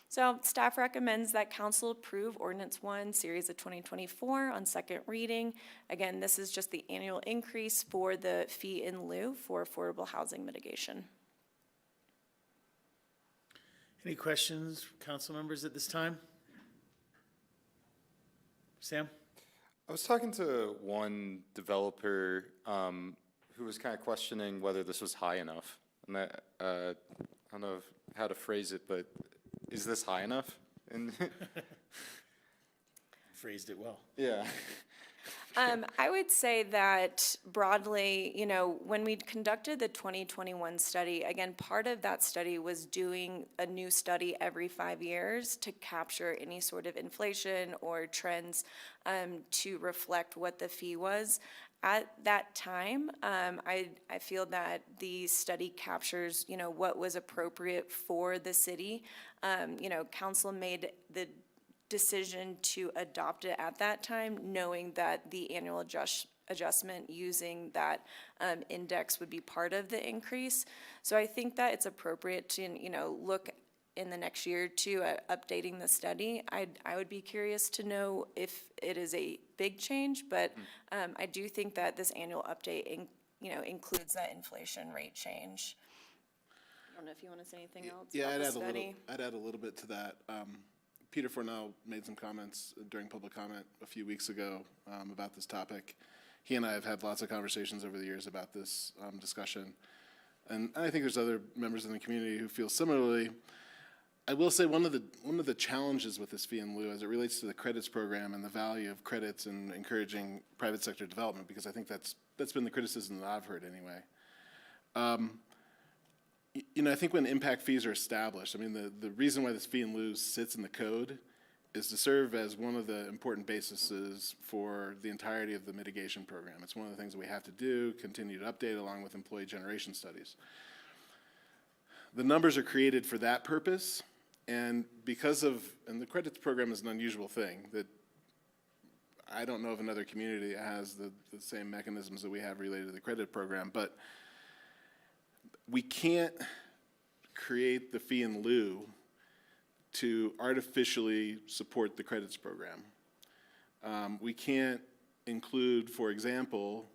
So staff recommends that council approve Ordinance 1, Series of 2024 on second reading. Again, this is just the annual increase for the fee-in-lieu for affordable housing mitigation. Any questions, council members, at this time? Sam? I was talking to one developer who was kind of questioning whether this was high enough. And I don't know how to phrase it, but is this high enough? Phrased it well. Yeah. I would say that broadly, you know, when we conducted the 2021 study, again, part of that study was doing a new study every 5 years to capture any sort of inflation or trends to reflect what the fee was. At that time, I feel that the study captures, what was appropriate for the city. Council made the decision to adopt it at that time, knowing that the annual adjustment using that index would be part of the increase. So I think that it's appropriate to, look in the next year or two at updating the study. I would be curious to know if it is a big change, but I do think that this annual update, includes that inflation rate change. I don't know if you want to say anything else about the study. I'd add a little bit to that. Peter Fornell made some comments during public comment a few weeks ago about this topic. He and I have had lots of conversations over the years about this discussion. And I think there's other members in the community who feel similarly. I will say one of the challenges with this Fee-in-Lieu as it relates to the credits program and the value of credits and encouraging private sector development, because I think that's been the criticism that I've heard anyway. I think when impact fees are established, the reason why this Fee-in-Lieu sits in the code is to serve as one of the important bases for the entirety of the mitigation program. It's one of the things that we have to do, continue to update along with employee generation studies. The numbers are created for that purpose, and the credits program is an unusual thing that I don't know of another community that has the same mechanisms that we have related to the credit program, but we can't create the Fee-in-Lieu to artificially support the credits program. We can't include, for example,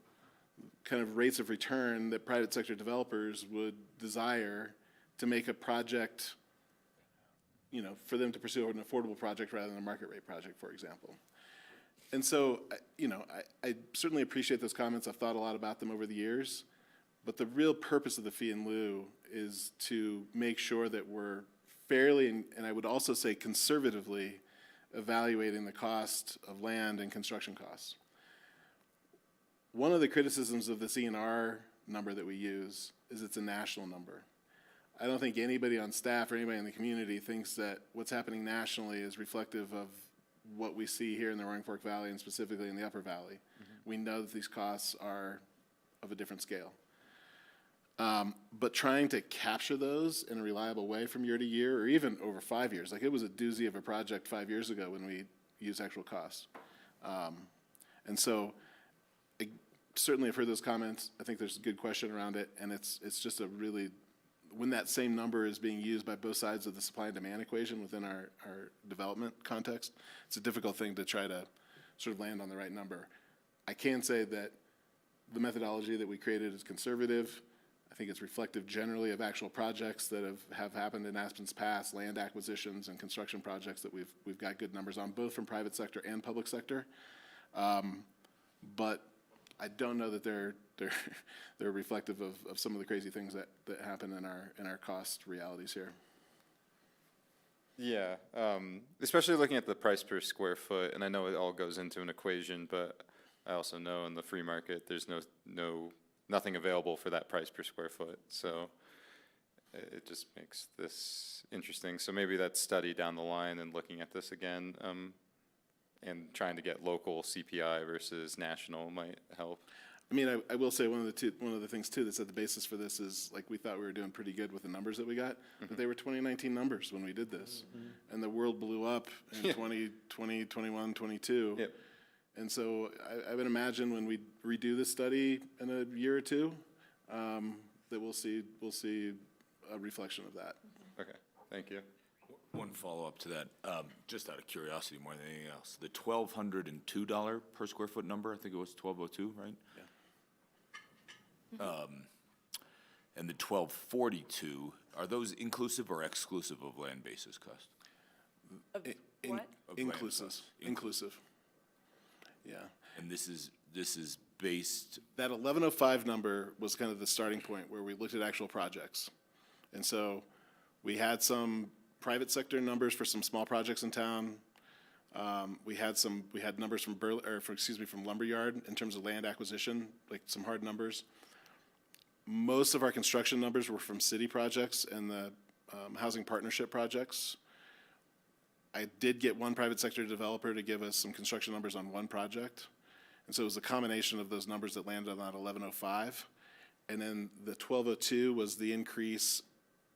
kind of rates of return that private sector developers would desire to make a project, for them to pursue an affordable project rather than a market rate project, for example. And so, I certainly appreciate those comments. I've thought a lot about them over the years. But the real purpose of the Fee-in-Lieu is to make sure that we're fairly, and I would also say conservatively, evaluating the cost of land and construction costs. One of the criticisms of the C&R number that we use is it's a national number. I don't think anybody on staff or anybody in the community thinks that what's happening nationally is reflective of what we see here in the Roaring Fork Valley and specifically in the Upper Valley. We know that these costs are of a different scale. But trying to capture those in a reliable way from year to year, or even over 5 years, like it was a doozy of a project 5 years ago when we used actual costs. And so I certainly have heard those comments. I think there's a good question around it, and it's just a really, when that same number is being used by both sides of the supply and demand equation within our development context, it's a difficult thing to try to sort of land on the right number. I can say that the methodology that we created is conservative. I think it's reflective generally of actual projects that have happened in Aspen's past, land acquisitions and construction projects that we've got good numbers on, both from private sector and public sector. But I don't know that they're reflective of some of the crazy things that happen in our cost realities here. Yeah, especially looking at the price per square foot, and I know it all goes into an equation, but I also know in the free market there's nothing available for that price per square foot. So it just makes this interesting. So maybe that study down the line and looking at this again, and trying to get local CPI versus national might help. I mean, I will say one of the things too that's at the basis for this is, like, we thought we were doing pretty good with the numbers that we got, but they were 2019 numbers when we did this, and the world blew up in 2020, 21, 22. Yep. And so I would imagine when we redo this study in a year or two, that we'll see a reflection of that. Okay, thank you. One follow-up to that, just out of curiosity more than anything else. The $1,202 per square foot number, I think it was 1202, right? Yeah. And the 1242, are those inclusive or exclusive of land basis cost? What? Of land Inclusive. cost. Inclusive. Yeah. And this is based, That 1105 number was kind of the starting point where we looked at actual projects. And so we had some private sector numbers for some small projects in town. We had numbers from from Lumberyard in terms of land acquisition, like some hard numbers. Most of our construction numbers were from city projects and the housing partnership projects. I did get one private sector developer to give us some construction numbers on one project. And so it was a combination of those numbers that landed on that 1105. And then the 1202 was the increase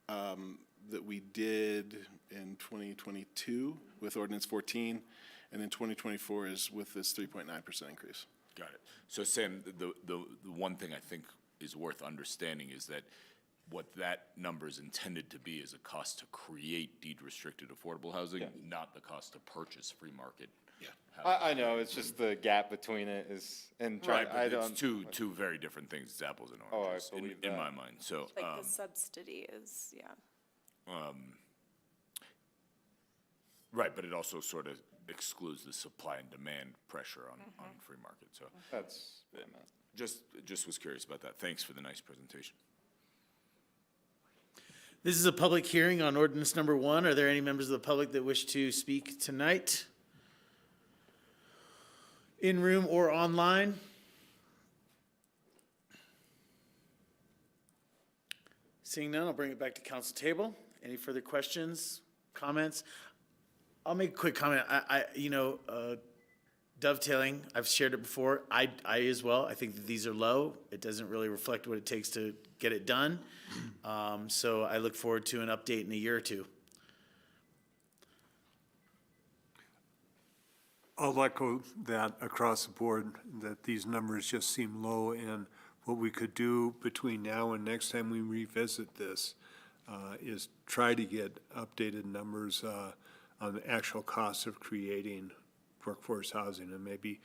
that we did in 2022 with Ordinance 14, and then 2024 is with this 3.9% increase. Got it. So Sam, the one thing I think is worth understanding is that what that number is intended to be is a cost to create deed-restricted affordable housing, not the cost to purchase free market. I know, it's just the gap between it is, and try, Right, I but don't. it's two very different things, it's apples and Oh, I oranges, believe in that. my mind, so. Like the subsidy is, yeah. Right, but it also sort of excludes the supply and demand pressure on free market, so. That's what I meant. Just was curious about that. Thanks for the nice presentation. This is a public hearing on ordinance number 1. Are there any members of the public that wish to speak tonight? In room or online? Seeing none, I'll bring it back to council table. Any further questions, comments? I'll make a quick comment. Dovetailing, I've shared it before. I as well, I think that these are low. It doesn't really reflect what it takes to get it done. So I look forward to an update in a year or two. I'll echo that across the board, that these numbers just seem low, and what we could do between now and next time we revisit this is try to get updated numbers on the actual cost of creating workforce housing, and maybe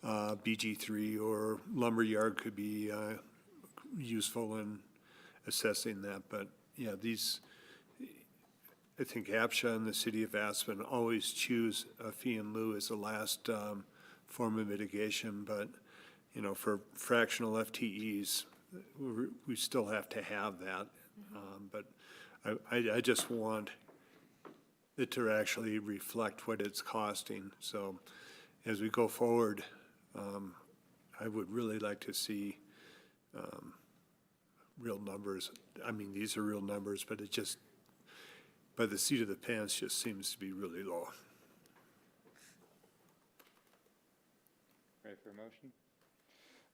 BG3 or lumberyard could be useful in assessing that. But yeah, I think APSHA and the city of Aspen always choose a fee-in-lieu as the last form of mitigation, but, for fractional FTEs, we still have to have that. But I just want it to actually reflect what it's costing. So as we go forward, I would really like to see real numbers. I mean, these are real numbers, but it just, by the seat of the pants, just seems to be really low. Ready for a motion?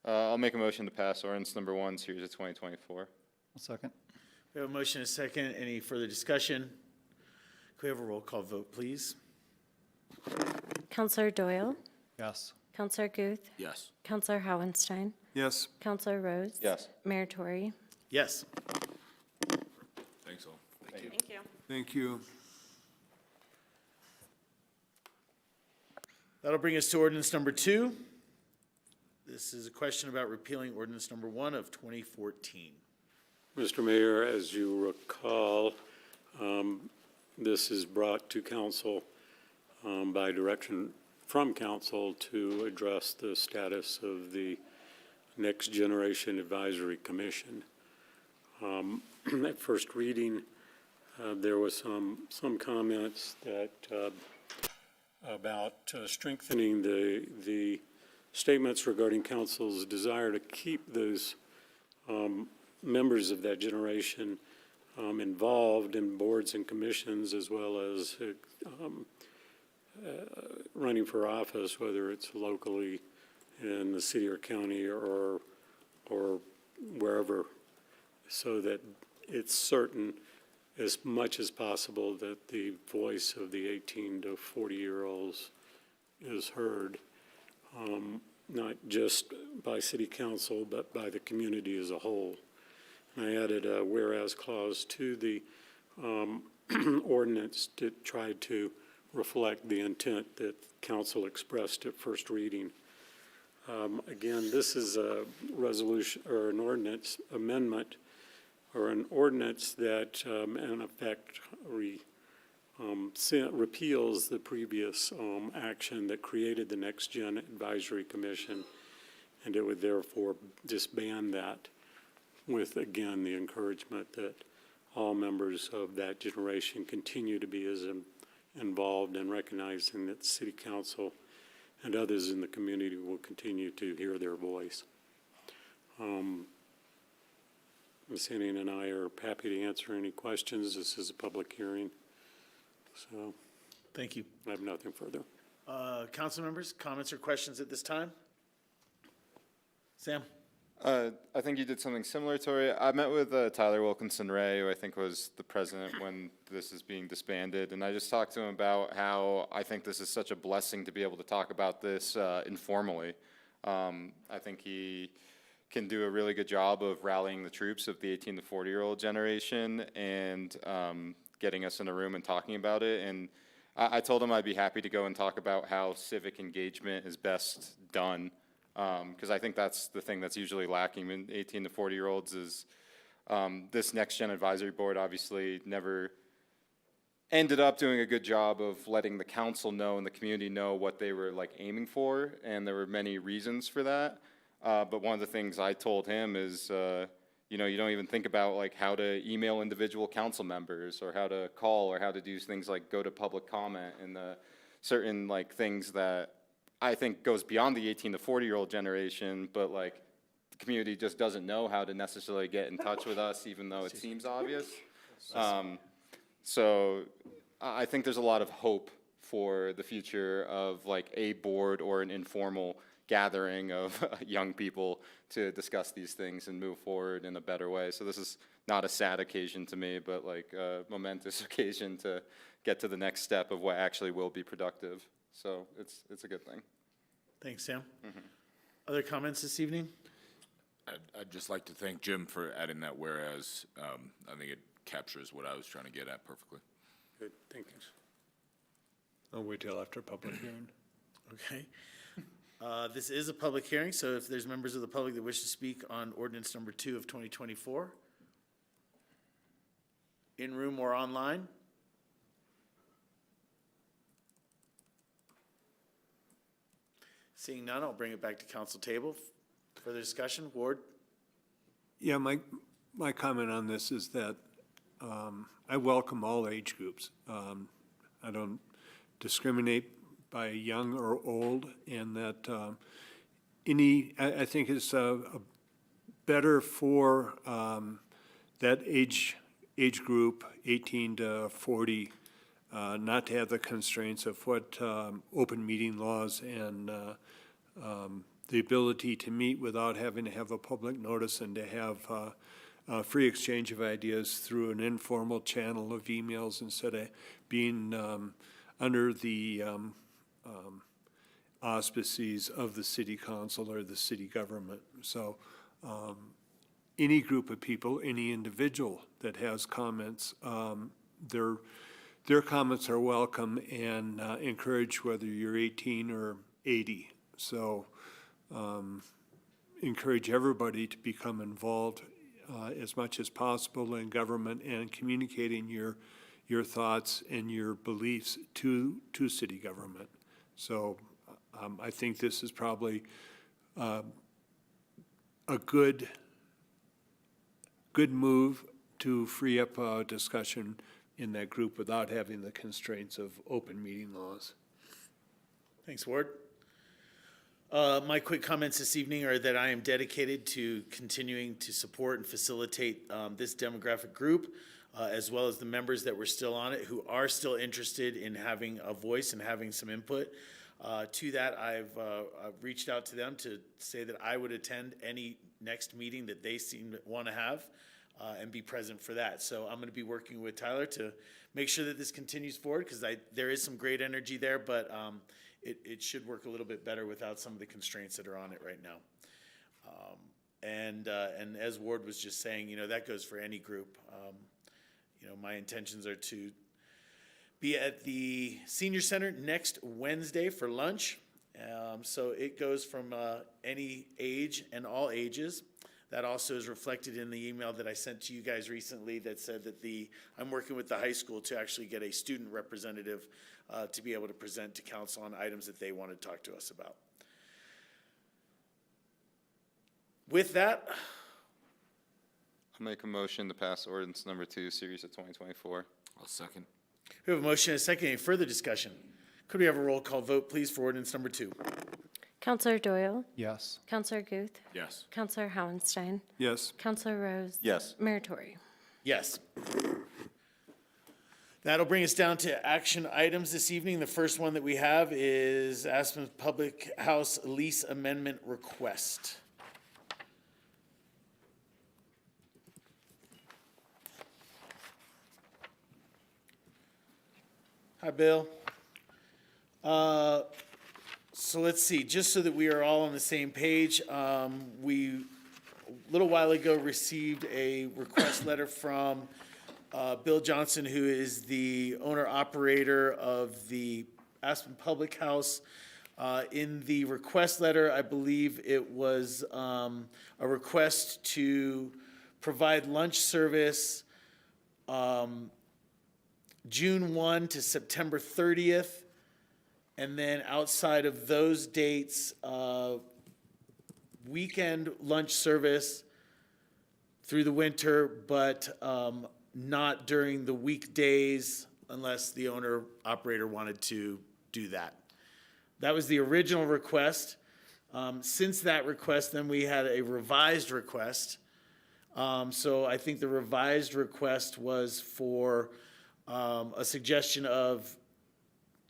I'll make a motion to pass ordinance number 1, series of 2024. I'll second. We have a motion and a second. Any further discussion? Can we have a roll call vote, please? Counselor Doyle, Yes. Counselor Guth, Yes. Counselor Howenstein, Yes, Counselor Rose. Yes. Mayor Tory. Yes. Thanks all. Thank you. Thank you. thank you. That'll bring us to ordinance number 2. This is a question about repealing ordinance number 1 of 2014. Mr. Mayor, as you recall, this is brought to council by direction from council to address the status of the Next Generation Advisory Commission. At first reading, there was some comments that about strengthening the statements regarding council's desire to keep those members of that generation involved in boards and commissions, as well as running for office, whether it's locally in the city or county or wherever, so that it's certain as much as possible that the voice of the 18 to 40-year-olds is heard, not just by city council, but by the community as a whole. And I added a whereas clause to the ordinance to try to reflect the intent that council expressed at first reading. Again, this is a resolution or an ordinance amendment or an ordinance that in effect repeals the previous action that created the Next Gen Advisory Commission, and it would therefore disband that with, again, the encouragement that all members of that generation continue to be as involved in recognizing that the city council and others in the community will continue to hear their voice. Ms. Henning and I are happy to answer any questions. This is a public hearing, so Thank you. I have nothing further. Council members, comments or questions at this time? Sam? I think you did something similar, Tori. I met with Tyler Wilkinson-Ray, who I think was the president when this is being disbanded, and I just talked to him about how I think this is such a blessing to be able to talk about this informally. I think he can do a really good job of rallying the troops of the 18 to 40-year-old generation and getting us in a room and talking about it. And I told him I'd be happy to go and talk about how civic engagement is best done. Because I think that's the thing that's usually lacking in 18 to 40-year-olds is this Next Gen Advisory Board obviously never ended up doing a good job of letting the council know and the community know what they were like aiming for, and there were many reasons for that. But one of the things I told him is, you know, you don't even think about like how to email individual council members or how to call or how to do things like go to public comment and certain like things that I think goes beyond the 18 to 40-year-old generation, but like the community just doesn't know how to necessarily get in touch with us, even though it seems obvious. So I think there's a lot of hope for the future of like a board or an informal gathering of young people to discuss these things and move forward in a better way. So this is not a sad occasion to me, but like a momentous occasion to get to the next step of what actually will be productive. So it's a good thing. Thanks, Sam. Other comments this evening? I'd just like to thank Jim for adding that whereas. I think it captures what I was trying to get at perfectly. Good, thank you. I'll wait till after public hearing. Okay. This is a public hearing, so if there's members of the public that wish to speak on ordinance number 2 of 2024, in room or online. Seeing none, I'll bring it back to council table. Further discussion, Ward? Yeah, my comment on this is that I welcome all age groups. I don't discriminate by young or old, and that I think it's better for that age group, 18 to 40, not to have the constraints of what open meeting laws and the ability to meet without having to have a public notice and to have a free exchange of ideas through an informal channel of emails instead of being under the auspices of the city council or the city government. So any group of people, any individual that has comments, their comments are welcome and encouraged whether you're 18 or 80. So encourage everybody to become involved as much as possible in government and communicating your thoughts and your beliefs to city government. So I think this is probably a good move to free up discussion in that group without having the constraints of open meeting laws. Thanks, Ward. My quick comments this evening are that I am dedicated to continuing to support and facilitate this demographic group, as well as the members that were still on it who are still interested in having a voice and having some input. To that, I've reached out to them to say that I would attend any next meeting that they seem to want to have and be present for that. So I'm going to be working with Tyler to make sure that this continues forward because there is some great energy there, but it should work a little bit better without some of the constraints that are on it right now. And as Ward was just saying, that goes for any group. My intentions are to be at the Senior Center next Wednesday for lunch. So it goes from any age and all ages. That also is reflected in the email that I sent to you guys recently that said that I'm working with the high school to actually get a student representative to be able to present to council on items that they want to talk to us about. With that, I'll make a motion to pass ordinance number 2, series of 2024. I'll second. we have a motion and a second. Any further discussion? Could we have a roll call vote, please, for ordinance number 2? Counselor Doyle? Yes. Counselor Guth? Yes. Counselor Howenstein? Yes. Counselor Rose? Yes. Mayor Tory? Yes. That'll bring us down to action items this evening. The first one that we have is Aspen Public House Lease Amendment Request. Hi, Bill. So let's see, just so that we are all on the same page, we, a little while ago, received a request letter from Bill Johnson, who is the owner-operator of the Aspen Public House. In the request letter, I believe it was a request to provide lunch service June 1 to September 30th. And then outside of those dates, weekend lunch service through the winter, but not during the weekdays unless the owner-operator wanted to do that. That was the original request. Since that request, then we had a revised request. So I think the revised request was for a suggestion of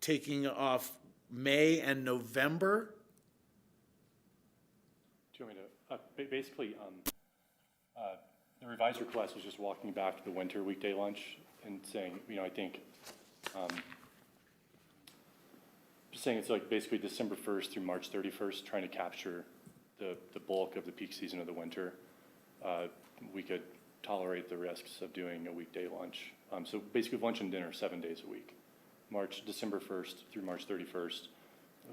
taking off May and November. Do you want me to, basically, the revised request was just walking back to the winter weekday lunch and saying, I think, just saying it's like basically December 1st through March 31st, trying to capture the bulk of the peak season of the winter. We could tolerate the risks of doing a weekday lunch. So basically lunch and dinner 7 days a week. December 1st through March 31st,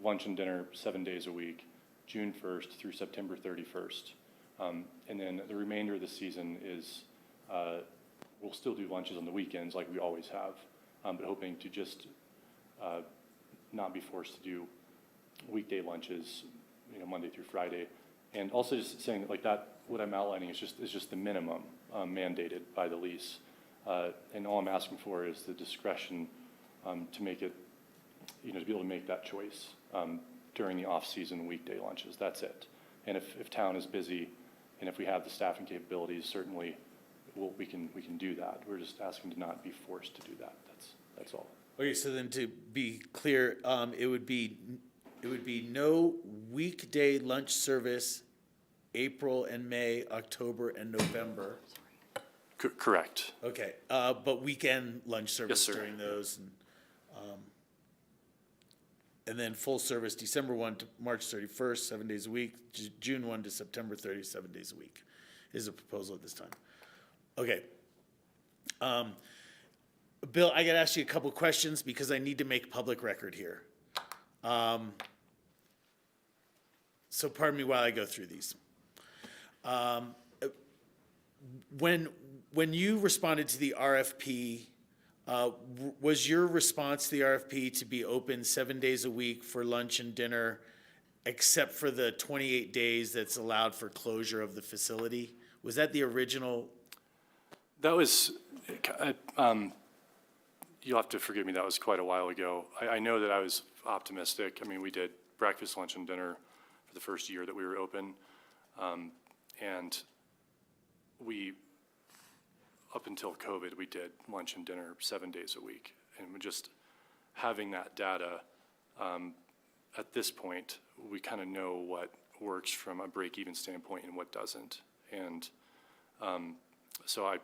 lunch and dinner 7 days a week, June 1st through September 31st. And then the remainder of the season is, we'll still do lunches on the weekends like we always have, but hoping to just not be forced to do weekday lunches, Monday through Friday. And also just saying that like that, what I'm outlining is just the minimum mandated by the lease. And all I'm asking for is the discretion to make it, to be able to make that choice during the off-season weekday lunches. That's it. And if town is busy, and if we have the staffing capabilities, certainly we can do that. We're just asking to not be forced to do that. That's all. Okay, so then to be clear, it would be no weekday lunch service April and May, October and November. Correct. Okay, but weekend lunch service Yes, sir. during those. And then full service December 1 to March 31st, 7 days a week, June 1 to September 30, 7 days a week is the proposal at this time. Okay. Bill, I got to ask you a couple questions because I need to make public record here. So pardon me while I go through these. When you responded to the RFP, was your response to the RFP to be open 7 days a week for lunch and dinner, except for the 28 days that's allowed for closure of the facility? Was that the original? That was, you'll have to forgive me, that was quite a while ago. I know that I was optimistic. I mean, we did breakfast, lunch, and dinner for the first year that we were open. And we, up until COVID, we did lunch and dinner 7 days a week. And we're just having that data, at this point, we kind of know what works from a break-even standpoint and what doesn't. And so I'm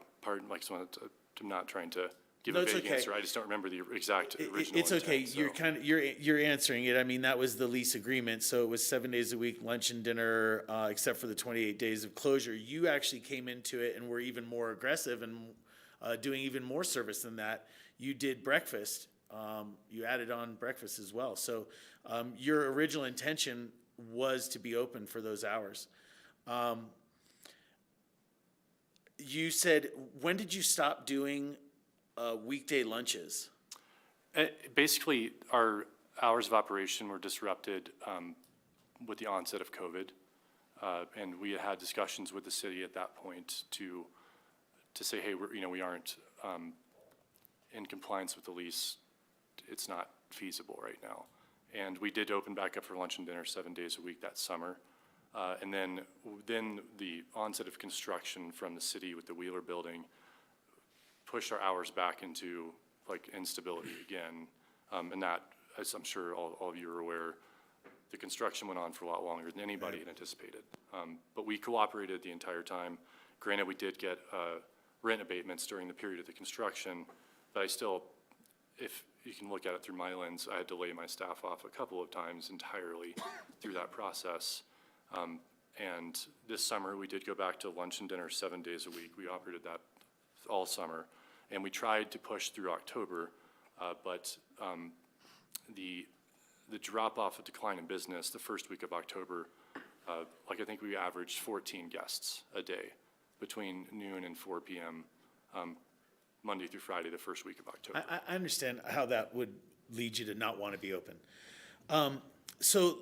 not trying to give a vague answer. I just don't remember the exact original It's okay. intent, You're answering it. I mean, that was the lease agreement. So it was 7 days a week, lunch and dinner, except for the 28 days of closure. You actually came into it and were even more aggressive and doing even more service than that. You did breakfast. You added on breakfast as well. So your original intention was to be open for those hours. You said, when did you stop doing weekday lunches? Basically, our hours of operation were disrupted with the onset of COVID. And we had discussions with the city at that point to say, hey, we aren't in compliance with the lease. It's not feasible right now. And we did open back up for lunch and dinner 7 days a week that summer. And then the onset of construction from the city with the Wheeler building pushed our hours back into like instability again. And that, as I'm sure all of you are aware, the construction went on for a lot longer than anybody had anticipated. But we cooperated the entire time. Granted, we did get rent abatements during the period of the construction, but I still, you can look at it through my lens. I had to lay my staff off a couple of times entirely through that process. And this summer, we did go back to lunch and dinner 7 days a week. We operated that all summer. And we tried to push through October, but the drop-off of decline in business the first week of October, like I think we averaged 14 guests a day between noon and 4 p.m. Monday through Friday, the first week of October. I understand how that would lead you to not want to be open. So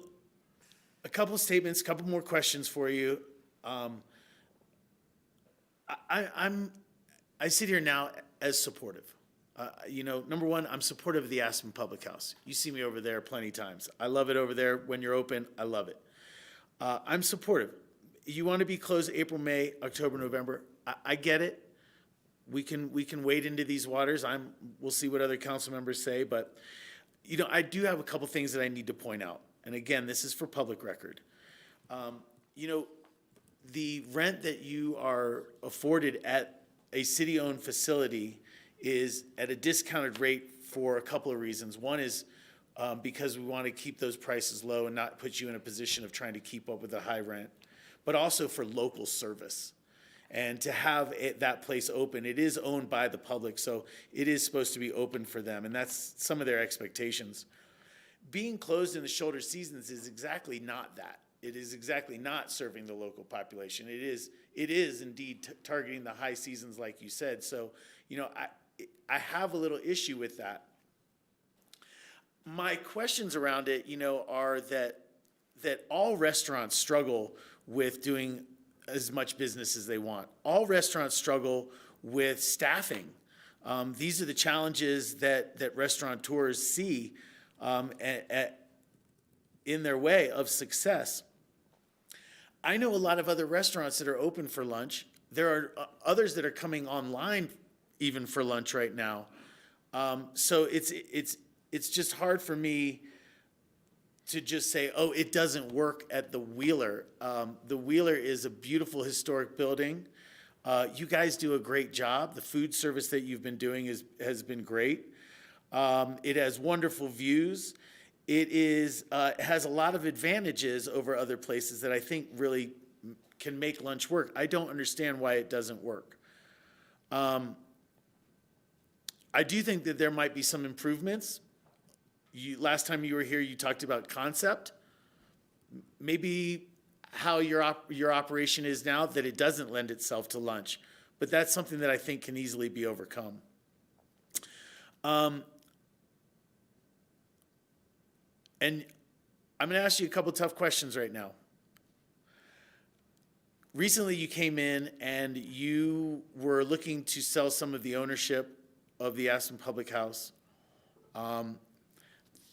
a couple of statements, a couple more questions for you. I sit here now as supportive. Number one, I'm supportive of the Aspen Public House. You see me over there plenty of times. I love it over there. When you're open, I love it. I'm supportive. You want to be closed April, May, October, November. I get it. We can wade into these waters. We'll see what other council members say, but I do have a couple things that I need to point out. And again, this is for public record. The rent that you are afforded at a city-owned facility is at a discounted rate for a couple of reasons. One is because we want to keep those prices low and not put you in a position of trying to keep up with the high rent, but also for local service. And to have that place open, it is owned by the public, so it is supposed to be open for them, and that's some of their expectations. Being closed in the shoulder seasons is exactly not that. It is exactly not serving the local population. It is indeed targeting the high seasons, like you said. So, I have a little issue with that. My questions around it, are that all restaurants struggle with doing as much business as they want. All restaurants struggle with staffing. These are the challenges that restaurateurs see in their way of success. I know a lot of other restaurants that are open for lunch. There are others that are coming online even for lunch right now. So it's just hard for me to just say, oh, it doesn't work at the Wheeler. The Wheeler is a beautiful historic building. You guys do a great job. The food service that you've been doing has been great. It has wonderful views. It has a lot of advantages over other places that I think really can make lunch work. I don't understand why it doesn't work. I do think that there might be some improvements. Last time you were here, you talked about concept. Maybe how your operation is now, that it doesn't lend itself to lunch. But that's something that I think can easily be overcome. And I'm going to ask you a couple tough questions right now. Recently, you came in and you were looking to sell some of the ownership of the Aspen Public House.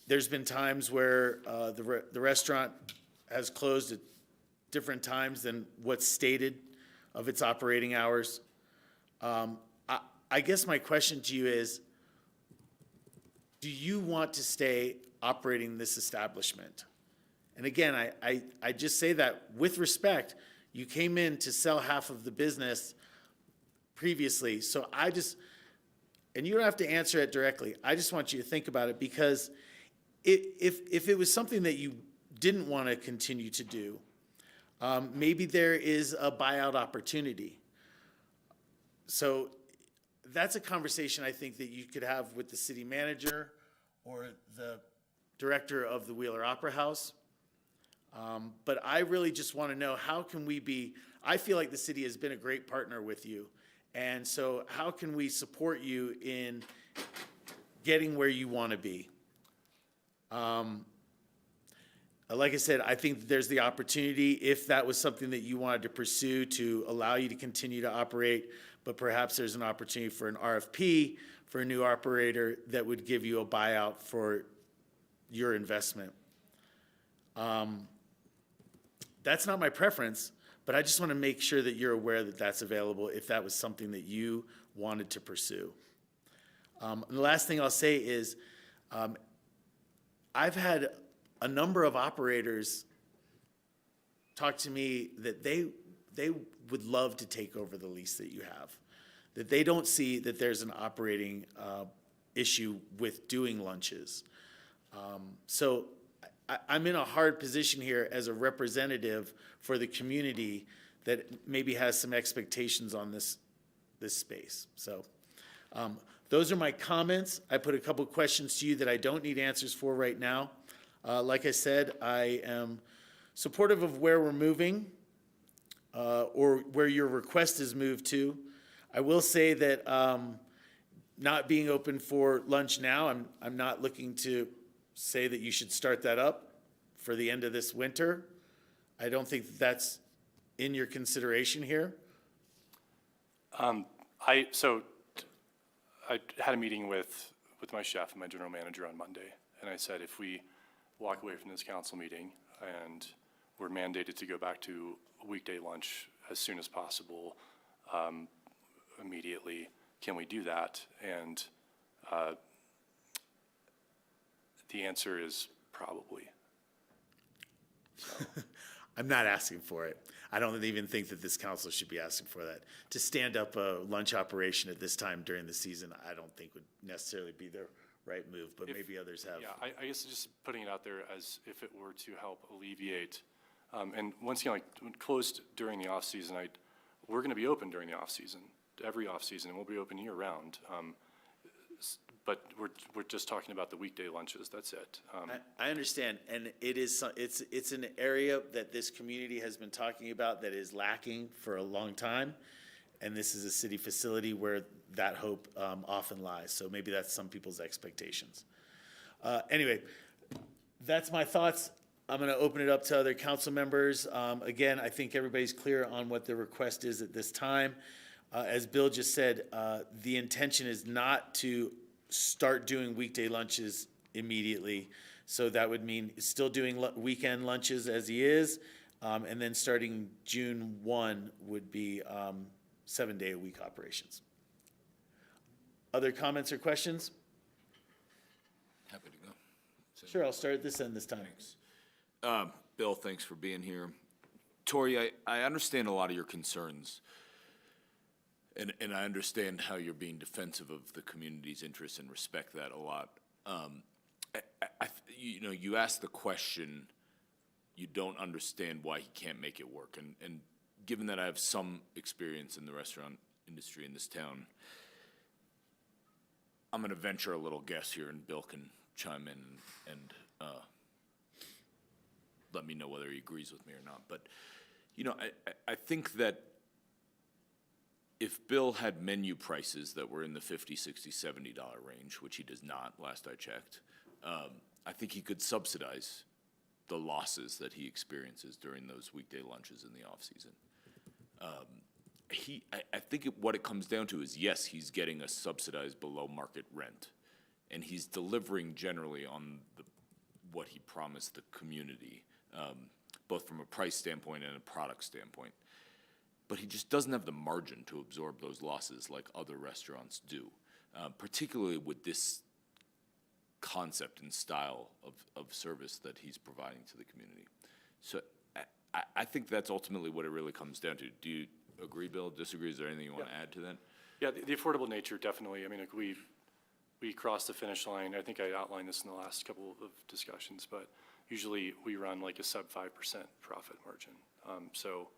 There's been times where the restaurant has closed at different times than what's stated of its operating hours. I guess my question to you is, do you want to stay operating this establishment? And again, I just say that with respect. You came in to sell half of the business previously, so and you don't have to answer it directly. I just want you to think about it, because if it was something that you didn't want to continue to do, maybe there is a buyout opportunity. So that's a conversation I think that you could have with the city manager or the director of the Wheeler Opera House. But I really just want to know, how can we be, I feel like the city has been a great partner with you. And so how can we support you in getting where you want to be? Like I said, I think there's the opportunity, if that was something that you wanted to pursue, to allow you to continue to operate, but perhaps there's an opportunity for an RFP for a new operator that would give you a buyout for your investment. That's not my preference, but I just want to make sure that you're aware that that's available if that was something that you wanted to pursue. And the last thing I'll say is, I've had a number of operators talk to me that they would love to take over the lease that you have, that they don't see that there's an operating issue with doing lunches. So I'm in a hard position here as a representative for the community that maybe has some expectations on this space. So those are my comments. I put a couple questions to you that I don't need answers for right now. Like I said, I am supportive of where we're moving or where your request is moved to. I will say that not being open for lunch now, I'm not looking to say that you should start that up for the end of this winter. I don't think that's in your consideration here. I had a meeting with my chef and my general manager on Monday, and I said if we walk away from this council meeting and we're mandated to go back to weekday lunch as soon as possible, immediately, can we do that? And the answer is probably. So. I'm not asking for it. I don't even think that this council should be asking for that. To stand up a lunch operation at this time during the season, I don't think would necessarily be the right move, but maybe others have. Yeah, I guess just putting it out there as if it were to help alleviate. And once again, like when closed during the off season, we're going to be open during the off season, every off season, and we'll be open year round. But we're just talking about the weekday lunches. That's it. I understand, and it's an area that this community has been talking about that is lacking for a long time, and this is a city facility where that hope often lies. So maybe that's some people's expectations. Anyway, that's my thoughts. I'm going to open it up to other council members. Again, I think everybody's clear on what the request is at this time. As Bill just said, the intention is not to start doing weekday lunches immediately. So that would mean still doing weekend lunches as he is, and then starting June 1 would be 7-day-a-week operations. Other comments or questions? Happy to go. Sure, I'll start at this end this time. Thanks. Bill, thanks for being here. Tori, I understand a lot of your concerns. And I understand how you're being defensive of the community's interests and respect that a lot. You asked the question, you don't understand why he can't make it work. And given that I have some experience in the restaurant industry in this town, I'm going to venture a little guess here, and Bill can chime in and let me know whether he agrees with me or not. But, I think that if Bill had menu prices that were in the $50, $60, $70 range, which he does not, last I checked, I think he could subsidize the losses that he experiences during those weekday lunches in the off-season. I think what it comes down to is, yes, he's getting a subsidized below-market rent, and he's delivering generally on what he promised the community, both from a price standpoint and a product standpoint. But he just doesn't have the margin to absorb those losses like other restaurants do, particularly with this concept and style of service that he's providing to the community. So I think that's ultimately what it really comes down to. Do you agree, Bill? Disagree? Is there anything you want to add to that? Yeah, the affordable nature, definitely. I mean, like we crossed the finish line. I think I outlined this in the last couple of discussions, but usually we run like a sub 5% profit margin. So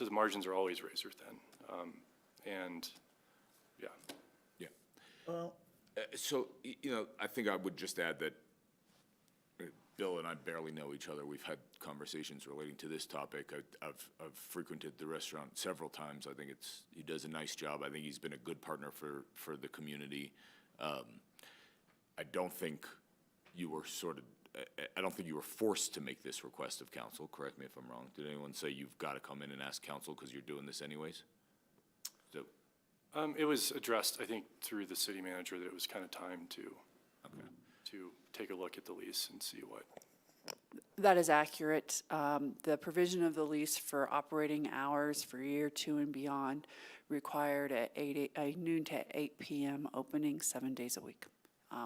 the margins are always razor thin, and yeah. Yeah. Well, so I think I would just add that Bill and I barely know each other. We've had conversations relating to this topic. I've frequented the restaurant several times. I think he does a nice job. I think he's been a good partner for the community. I don't think you were forced to make this request of council. Correct me if I'm wrong. Did anyone say you've got to come in and ask council because you're doing this anyways? So, it was addressed, I think, through the city manager that it was kind of time to take a look at the lease and see what. That is accurate. The provision of the lease for operating hours for year 2 and beyond required a noon to 8 p.m. opening 7 days a week,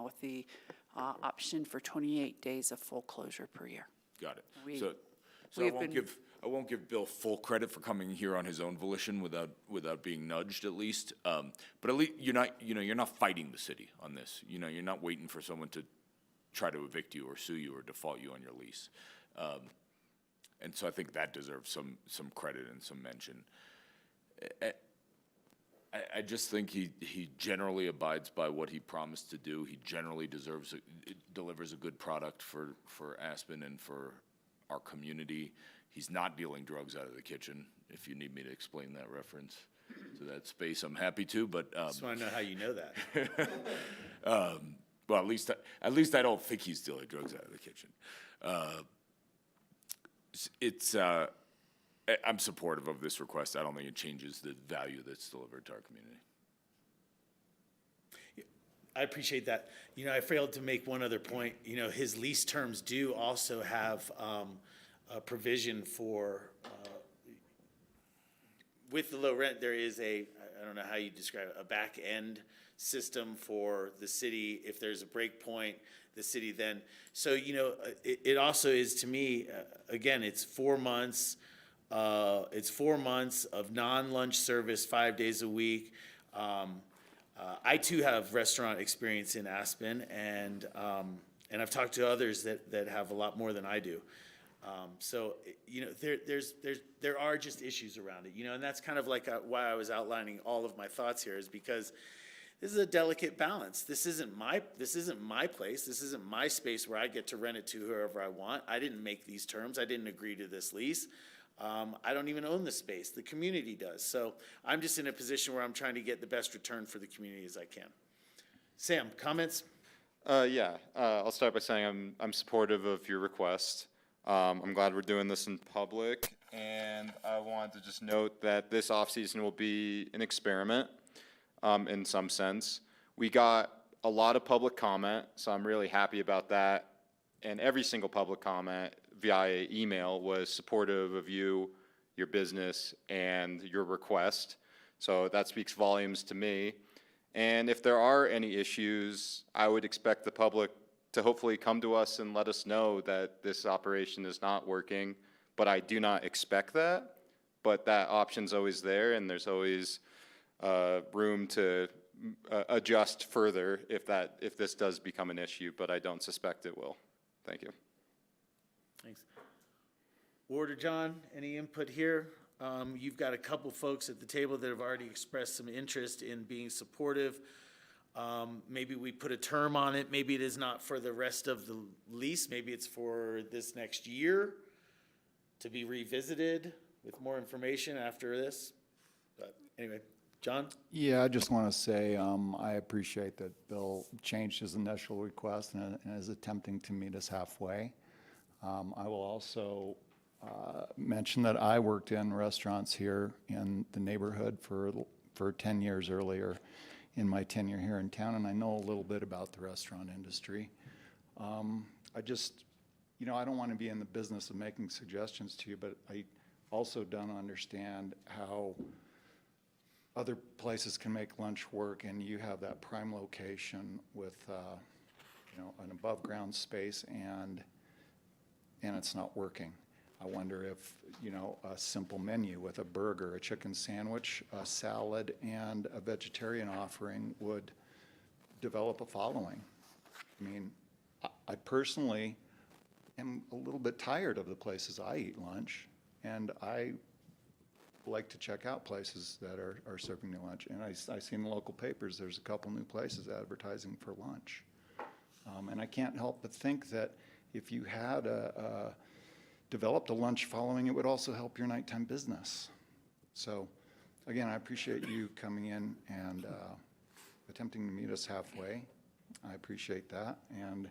with the option for 28 days of full closure per year. Got it. So I we've won't been, give Bill full credit for coming here on his own volition without being nudged at least. But at least you're not fighting the city on this. You're not waiting for someone to try to evict you or sue you or default you on your lease. And so I think that deserves some credit and some mention. I just think he generally abides by what he promised to do. He generally delivers a good product for Aspen and for our community. He's not dealing drugs out of the kitchen. If you need me to explain that reference to that space, I'm happy to. But Just want to know how you know that. well, at least I don't think he's dealing drugs out of the kitchen. I'm supportive of this request. I don't think it changes the value that's delivered to our community. I appreciate that. I failed to make one other point. His lease terms do also have a provision for, with the low rent, there is I don't know how you describe it, a back end system for the city. If there's a break point, the city then, so, it also is, to me, again, it's 4 months. It's 4 months of non-lunch service, 5 days a week. I too have restaurant experience in Aspen, and I've talked to others that have a lot more than I do. So there are just issues around it, and that's kind of like why I was outlining all of my thoughts here, is because this is a delicate balance. This isn't my place. This isn't my space where I get to rent it to whoever I want. I didn't make these terms. I didn't agree to this lease. I don't even own the space. The community does. So I'm just in a position where I'm trying to get the best return for the community as I can. Sam, comments? I'll start by saying I'm supportive of your request. I'm glad we're doing this in public, and I wanted to just note that this off-season will be an experiment in some sense. We got a lot of public comment, so I'm really happy about that. And every single public comment via email was supportive of you, your business, and your request. So that speaks volumes to me. And if there are any issues, I would expect the public to hopefully come to us and let us know that this operation is not working. But I do not expect that. But that option's always there, and there's always room to adjust further if this does become an issue, but I don't suspect it will. Thank you. Thanks. Ward or John, any input here? You've got a couple folks at the table that have already expressed some interest in being supportive. Maybe we put a term on it. Maybe it is not for the rest of the lease. Maybe it's for this next year to be revisited with more information after this. But anyway, John? Yeah, I just want to say I appreciate that Bill changed his initial request and is attempting to meet us halfway. I will also mention that I worked in restaurants here in the neighborhood for 10 years earlier in my tenure here in town, and I know a little bit about the restaurant industry. I just, I don't want to be in the business of making suggestions to you, but I also don't understand how other places can make lunch work, and you have that prime location with, an above-ground space, and it's not working. I wonder if, a simple menu with a burger, a chicken sandwich, a salad, and a vegetarian offering would develop a following. I mean, I personally am a little bit tired of the places I eat lunch, and I like to check out places that are serving me lunch. And I see in the local papers, there's a couple new places advertising for lunch. And I can't help but think that if you had developed a lunch following, it would also help your nighttime business. So again, I appreciate you coming in and attempting to meet us halfway. I appreciate that. And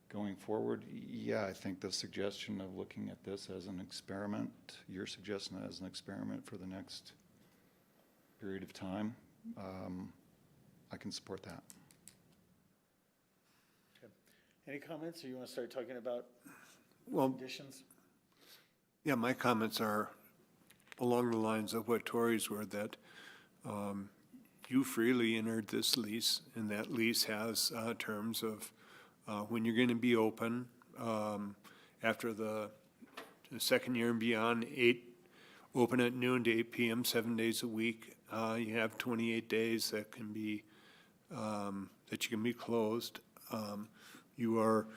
going forward, I think the suggestion of looking at this as an experiment, your suggestion as an experiment for the next period of time, I can support that. Okay. Any comments, or you want to start talking about conditions? Yeah, my comments are along the lines of what Tori's were, that you freely entered this lease, and that lease has terms of when you're going to be open after the the second year and beyond, open at noon to 8 p.m., 7 days a week. You have 28 days that can be, that you can be closed. You are,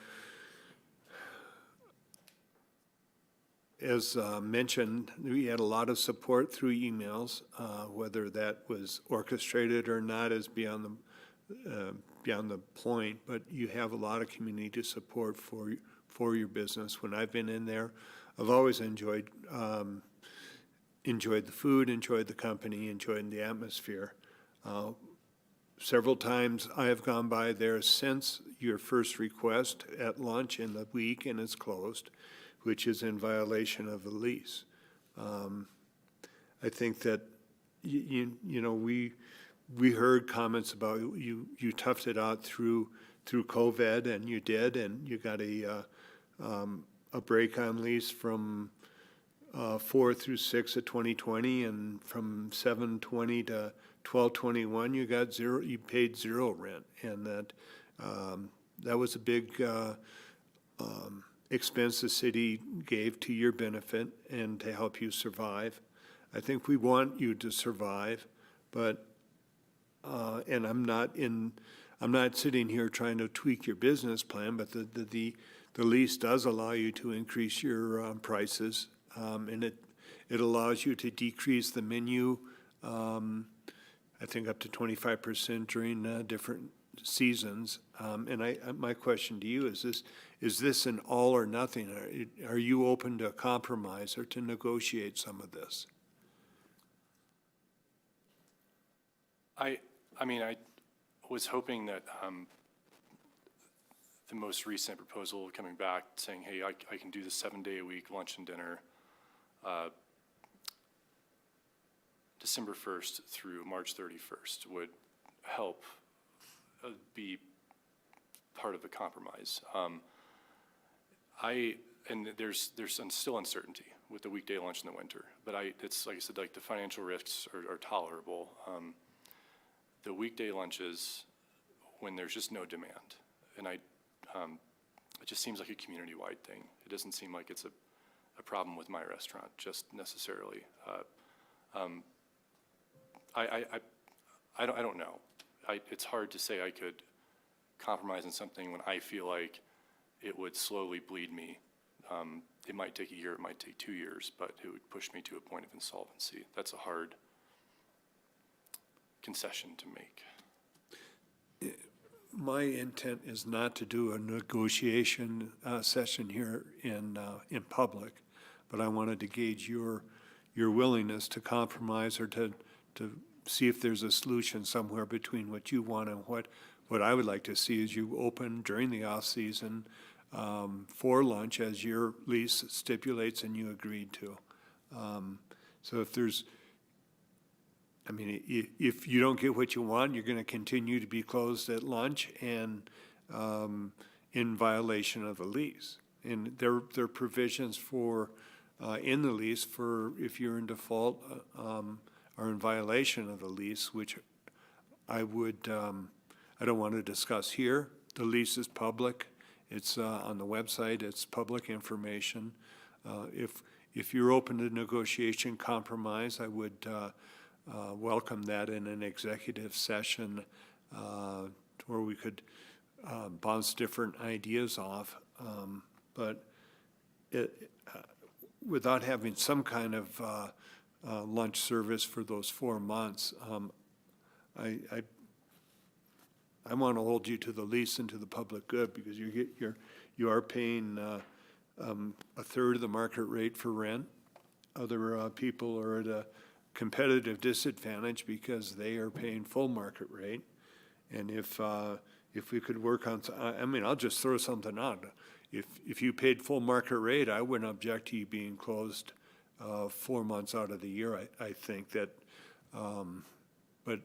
as mentioned, we had a lot of support through emails. Whether that was orchestrated or not is beyond the point, but you have a lot of community support for your business. When I've been in there, I've always enjoyed the food, enjoyed the company, enjoyed the atmosphere. Several times I have gone by there since your first request at lunch in the week, and it's closed, which is in violation of the lease. I think that, you know, we heard comments about you toughed it out through COVID, and you did, and you got a break on lease from 4 through 6 of 2020, and from 7/20 to 12/21, you paid zero rent, and that was a big expense the city gave to your benefit and to help you survive. I think we want you to survive, but and I'm not sitting here trying to tweak your business plan, but the lease does allow you to increase your prices, and it allows you to decrease the menu, I think up to 25% during different seasons. And my question to you is this an all or nothing? Are you open to compromise or to negotiate some of this? I mean, I was hoping that the most recent proposal coming back saying, hey, I can do the 7-day-a-week lunch and dinner, December 1st through March 31st would help be part of the compromise. And there's still uncertainty with the weekday lunch in the winter, but it's like I said, like the financial risks are tolerable. The weekday lunches, when there's just no demand, and it just seems like a community-wide thing. It doesn't seem like it's a problem with my restaurant, just necessarily. I don't know. It's hard to say I could compromise on something when I feel like it would slowly bleed me. It might take a year, it might take 2 years, but it would push me to a point of insolvency. That's a hard concession to make. My intent is not to do a negotiation session here in public, but I wanted to gauge your willingness to compromise or to see if there's a solution somewhere between what you want and what I would like to see is you open during the off-season for lunch as your lease stipulates and you agreed to. So if there's, I mean, if you don't get what you want, you're going to continue to be closed at lunch and in violation of the lease. And there are provisions for in the lease for if you're in default or in violation of the lease, which I don't want to discuss here. The lease is public. It's on the website. It's public information. If you're open to negotiation compromise, I would welcome that in an executive session where we could bounce different ideas off. But without having some kind of lunch service for those 4 months, I want to hold you to the lease and to the public good because you are paying a third of the market rate for rent. Other people are at a competitive disadvantage because they are paying full market rate. And if we could work on, I mean, I'll just throw something out. If you paid full market rate, I wouldn't object to you being closed 4 months out of the year. I think that, but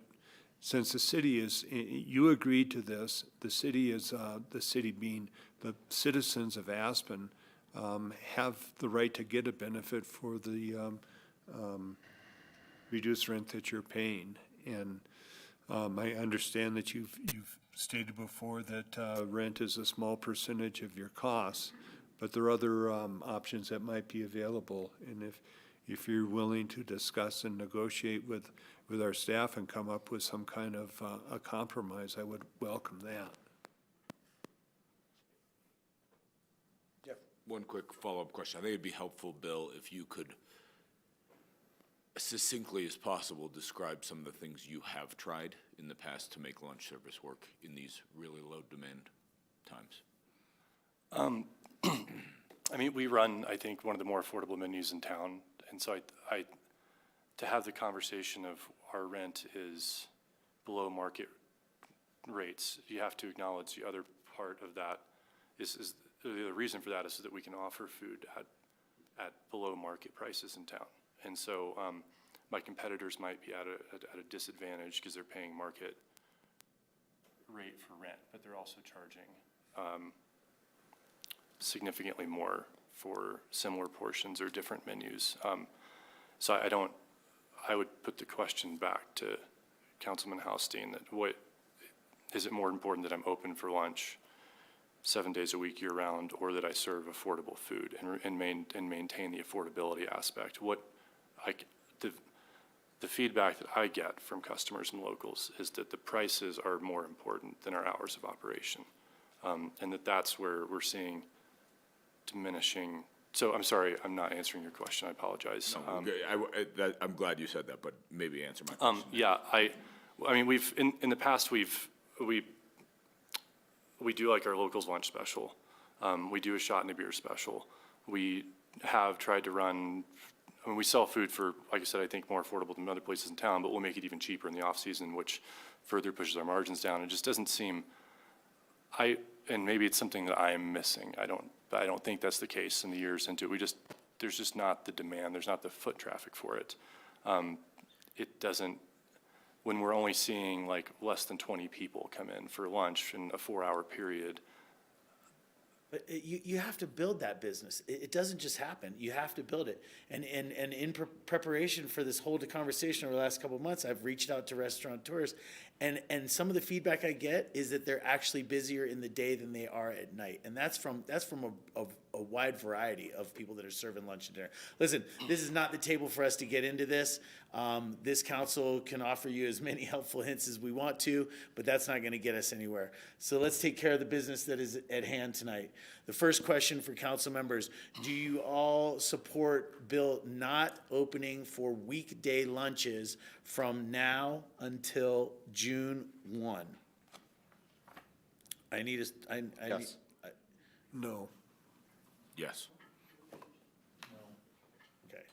since the city is, you agreed to this, the city being the citizens of Aspen have the right to get a benefit for the reduced rent that you're paying. And I understand that you've stated before that rent is a small percentage of your costs, but there are other options that might be available. And if you're willing to discuss and negotiate with our staff and come up with some kind of a compromise, I would welcome that. One quick follow-up question. I think it'd be helpful, Bill, if you could succinctly as possible describe some of the things you have tried in the past to make lunch service work in these really low demand times. I mean, we run, I think, one of the more affordable menus in town, and so I to have the conversation of our rent is below market rates, you have to acknowledge the other part of that is the reason for that is so that we can offer food at below market prices in town. And so my competitors might be at a disadvantage because they're paying market rate for rent, but they're also charging significantly more for similar portions or different menus. So I would put the question back to Councilman Haustein that what, is it more important that I'm open for lunch 7 days a week year-round, or that I serve affordable food and maintain the affordability aspect? The feedback that I get from customers and locals is that the prices are more important than our hours of operation, and that's where we're seeing diminishing. So I'm sorry, I'm not answering your question. I apologize. No, I'm glad you said that, but maybe answer my question. Yeah, I mean, we've in the past we do like our locals lunch special. We do a shot and a beer special. We have tried to run, I mean, we sell food for, like I said, I think more affordable than other places in town, but we'll make it even cheaper in the off season, which further pushes our margins down. It just doesn't seem, and maybe it's something that I am missing. I don't think that's the case in the years into it. There's just not the demand. There's not the foot traffic for it. It doesn't, when we're only seeing like less than 20 people come in for lunch in a 4-hour period. But you have to build that business. It doesn't just happen. You have to build it. And in preparation for this whole conversation over the last couple of months, I've reached out to restaurateurs, and some of the feedback I get is that they're actually busier in the day than they are at night. And that's from a wide variety of people that are serving lunch and dinner. Listen, this is not the table for us to get into this. This council can offer you as many helpful hints as we want to, but that's not going to get us anywhere. So let's take care of the business that is at hand tonight. The first question for council members: do you all support Bill not opening for weekday lunches from now until June 1? I need a, Yes. No. Yes. Okay.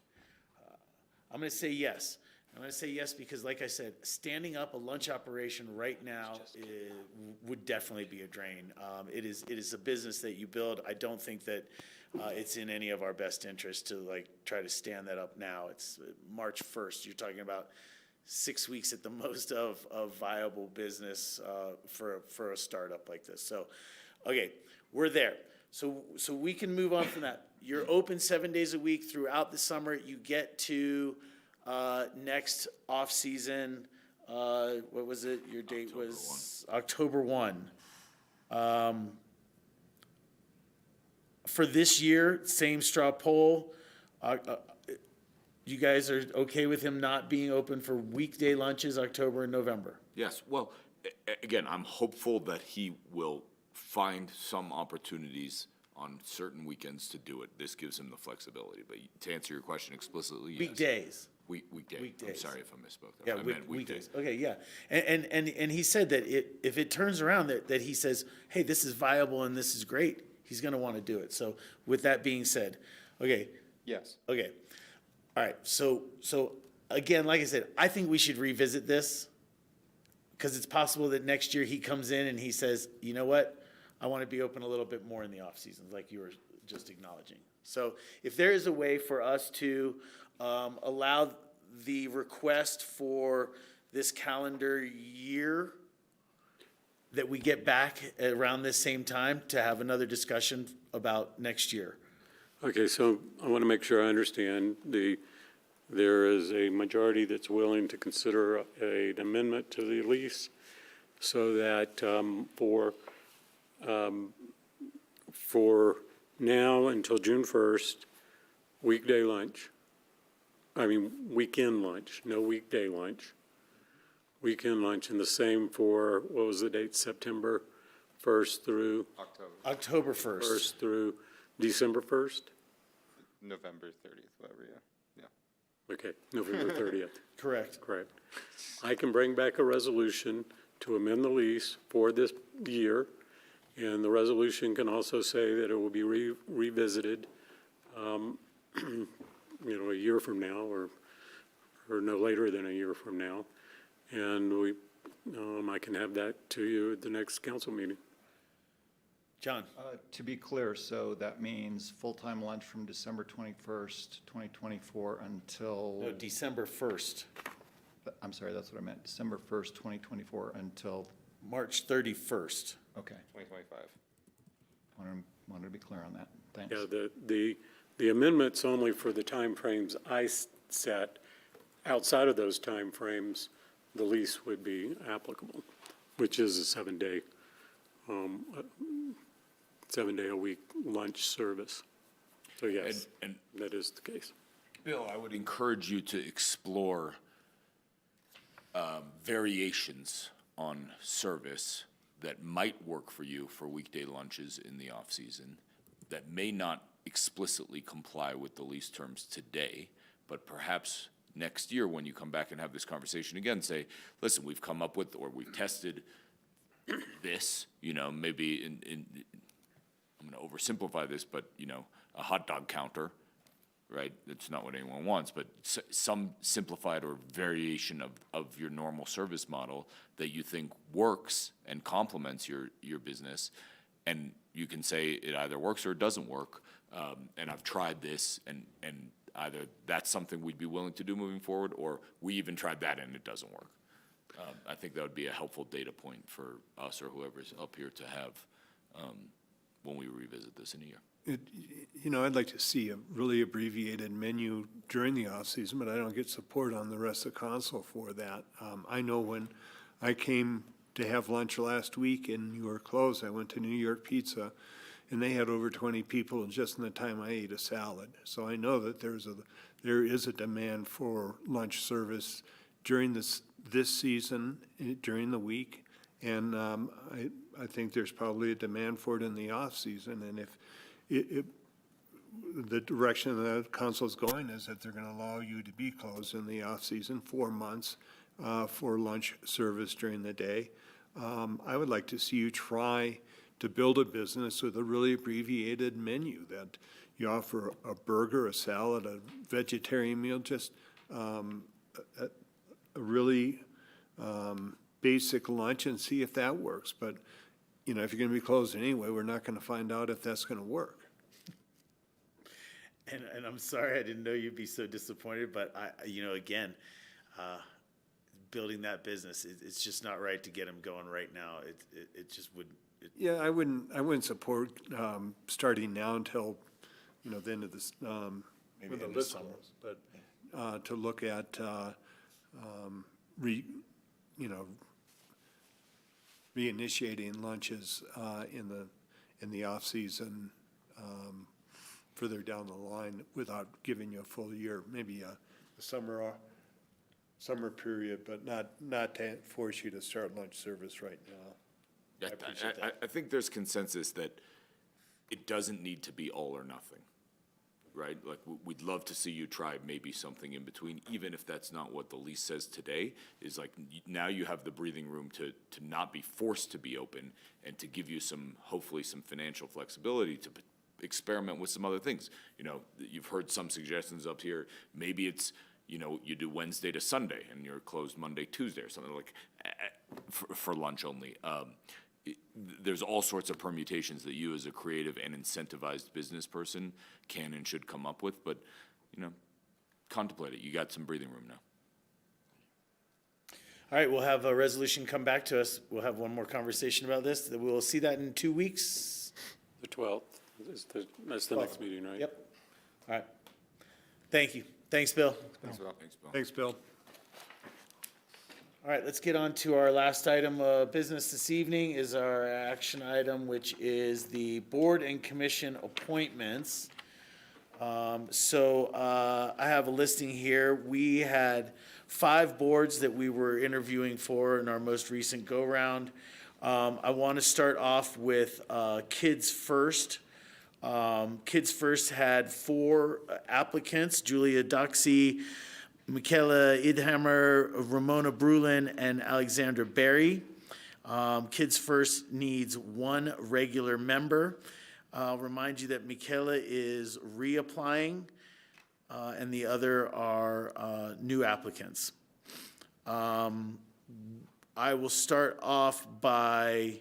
I'm going to say yes. I'm going to say yes because, like I said, standing up a lunch operation right now would definitely be a drain. It is a business that you build. I don't think that it's in any of our best interest to try to stand that up now. It's March 1st. You're talking about 6 weeks at the most of viable business for a startup like this. So, okay, we're there. So we can move on from that. You're open 7 days a week throughout the summer. You get to next off-season, what was it? Your date was October 1. For this year, same straw poll. You guys are okay with him not being open for weekday lunches October and November? Yes. Well, again, I'm hopeful that he will find some opportunities on certain weekends to do it. This gives him the flexibility. But to answer your question explicitly, yes. Weekdays. Weekdays. I'm sorry if I misspoke. Yeah, I meant weekdays. Okay, yeah. And he said that if it turns around that he says, hey, this is viable and this is great, he's going to want to do it. So with that being said, okay. Yes. Okay. All right. So again, like I said, I think we should revisit this because it's possible that next year he comes in and he says, you know what? I want to be open a little bit more in the off seasons, like you were just acknowledging. So if there is a way for us to allow the request for this calendar year that we get back around this same time to have another discussion about next year. Okay, so I want to make sure I understand. There is a majority that's willing to consider an amendment to the lease for now until June 1st, weekday lunch. Weekend lunch, no weekday lunch. Weekend lunch, and the same for, what was the date, September 1st through? October 1st. 1st through December 1st? November 30th, whatever, yeah. Okay, November 30th. Correct. Correct. I can bring back a resolution to amend the lease for this year, and the resolution can also say that it will be revisited, a year from now, or no later than a year from now. And I can have that to you at the next council meeting. John? To be clear, so that means full-time lunch from December 21st, 2024 until? No, December 1st. I'm sorry, that's what I meant. December 1st, 2024 until? March 31st. Okay. 2025. Wanted to be clear on that. Thanks. Yeah, the amendment's only for the timeframes I set. Outside of those timeframes, the lease would be applicable, which is a 7-day a week lunch service. So yes, And that is the case. Bill, I would encourage you to explore variations on service that might work for you for weekday lunches in the off-season that may not explicitly comply with the lease terms today, but perhaps next year when you come back and have this conversation again, say, listen, we've come up with, or we've tested this, maybe I'm going to oversimplify this, but, a hot dog counter, right? It's not what anyone wants, but some simplified or variation of your normal service model that you think works and complements your business. And you can say it either works or it doesn't work. And I've tried this, and either that's something we'd be willing to do moving forward, or we even tried that and it doesn't work. I think that would be a helpful data point for us or whoever's up here to have when we revisit this in a year. I'd like to see a really abbreviated menu during the off-season, but I don't get support on the rest of council for that. I know when I came to have lunch last week and you were closed, I went to New York Pizza, and they had over 20 people just in the time I ate a salad. So I know that there is a demand for lunch service during this season, during the week, and I think there's probably a demand for it in the off-season, and if the direction the council is going is that they're going to allow you to be closed in the off-season 4 months for lunch service during the day. I would like to see you try to build a business with a really abbreviated menu that you offer a burger, a salad, a vegetarian meal, just a really basic lunch, and see if that works. But, if you're going to be closed anyway, we're not going to find out if that's going to work. And I'm sorry, I didn't know you'd be so disappointed, but again, building that business, it's just not right to get them going right now. It just wouldn't. Yeah, I wouldn't support starting now until, the end of this, maybe the end of summer. But to look at reinitiating lunches in the off season further down the line without giving you a full year, maybe a summer period, but not to force you to start lunch service right now. I appreciate that. I think there's consensus that it doesn't need to be all or nothing, right? Like, we'd love to see you try maybe something in between, even if that's not what the lease says today, is like, now you have the breathing room to not be forced to be open and to give you hopefully some financial flexibility to experiment with some other things. You've heard some suggestions up here. Maybe it's, you do Wednesday to Sunday and you're closed Monday, Tuesday, or something like for lunch only. There's all sorts of permutations that you as a creative and incentivized business person can and should come up with, but, contemplate it. You got some breathing room now. All right, we'll have a resolution come back to us. We'll have one more conversation about this. We'll see that in 2 weeks. The 12th, that's the next meeting, right? Yep. All right. Thank you. Thanks, Bill. Thanks, Bill. Thanks, Bill. All right, let's get on to our last item of business this evening is our action item, which is the board and commission appointments. I have a listing here. We had 5 boards that we were interviewing for in our most recent go-round. I want to start off with Kids First. Kids First had 4 applicants: Julia Doxey, Michaela Idhammer, Ramona Brulin, and Alexandra Berry. Kids First needs 1 regular member. I'll remind you that Michaela is reapplying, and the other are new applicants. I will start off by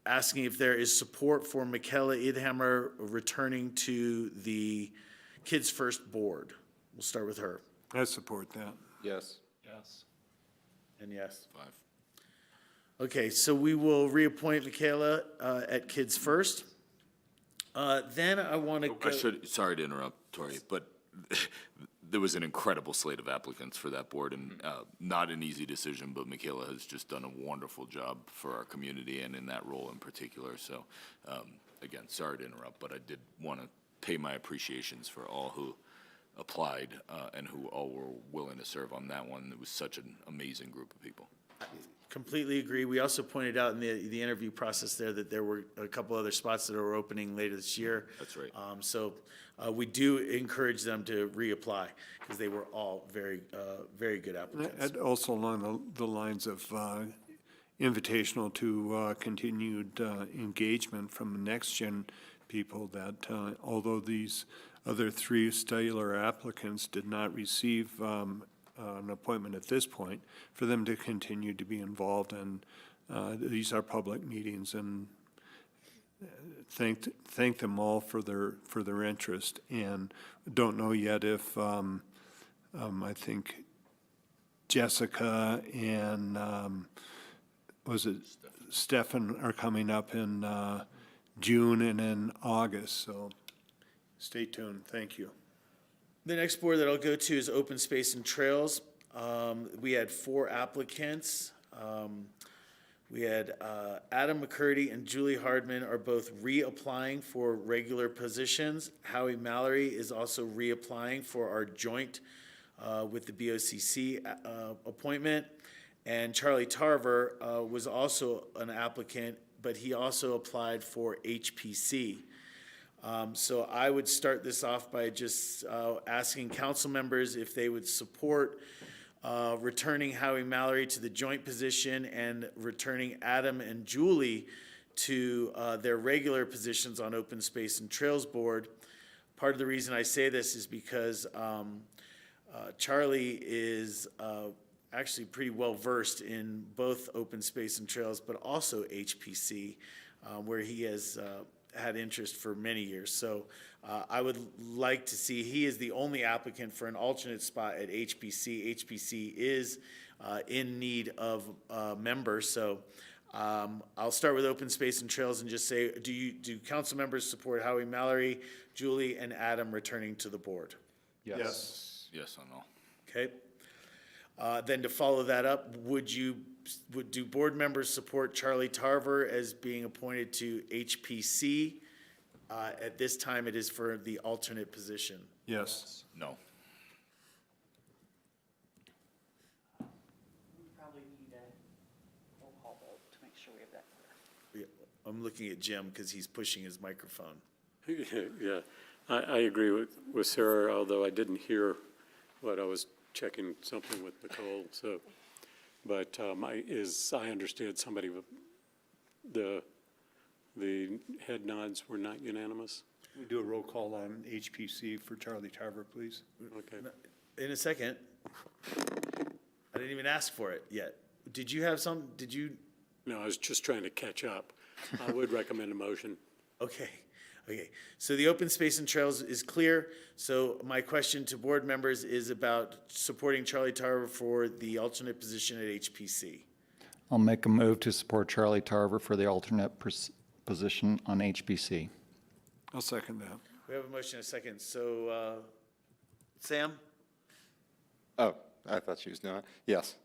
asking if there is support for Michaela Idhammer returning to the Kids First board. We'll start with her. I support that. Yes. Yes. And yes. 5. Okay, so we will reappoint Michaela at Kids First. Then I want to go. Sorry to interrupt, Tori, but there was an incredible slate of applicants for that board, and not an easy decision, but Michaela has just done a wonderful job for our community and in that role in particular. So, again, sorry to interrupt, but I did want to pay my appreciations for all who applied and who all were willing to serve on that one. It was such an amazing group of people. Completely agree. We also pointed out in the interview process there that there were a couple other spots that are opening later this year. That's right. We do encourage them to reapply because they were all very, very good applicants. And also along the lines of invitational to continued engagement from next-gen people that although these other 3 stellar applicants did not receive an appointment at this point, for them to continue to be involved, and these are public meetings, and thank them all for their interest. And don't know yet if I think Jessica and was it Stefan are coming up in June and in August, so stay tuned. Thank you. The next board that I'll go to is Open Space and Trails. We had 4 applicants. We had Adam McCurdy and Julie Hardman are both reapplying for regular positions. Howie Mallory is also reapplying for our joint with the BOCC appointment. And Charlie Tarver was also an applicant, but he also applied for HPC. So I would start this off by just asking council members if they would support returning Howie Mallory to the joint position and returning Adam and Julie to their regular positions on Open Space and Trails Board. Part of the reason I say this is because Charlie is actually pretty well versed in both Open Space and Trails, but also HPC, where he has had interest for many years. So I would like to see, he is the only applicant for an alternate spot at HPC. HPC is in need of members. So I'll start with Open Space and Trails and just say, do council members support Howie Mallory, Julie, and Adam returning to the board? Yes. Yes on all. Okay. Then to follow that up, do board members support Charlie Tarver as being appointed to HPC? At this time, it is for the alternate position. Yes. No. We probably need a roll call vote to make sure we have that clear. Yeah, I'm looking at Jim because he's pushing his microphone. Yeah, I agree with Sarah, although I didn't hear what I was checking something with Nicole, so. But I understood somebody, the head nods were not unanimous? We do a roll call on HPC for Charlie Tarver, please. Okay. In a second. I didn't even ask for it yet. Did you have some, No, I was just trying to catch up. I would recommend a motion. Okay. So the Open Space and Trails is clear. So my question to board members is about supporting Charlie Tarver for the alternate position at HPC. I'll make a move to support Charlie Tarver for the alternate position on HPC. I'll second that. We have a motion and a second. So, Sam? Oh, I thought she was doing it. Yes.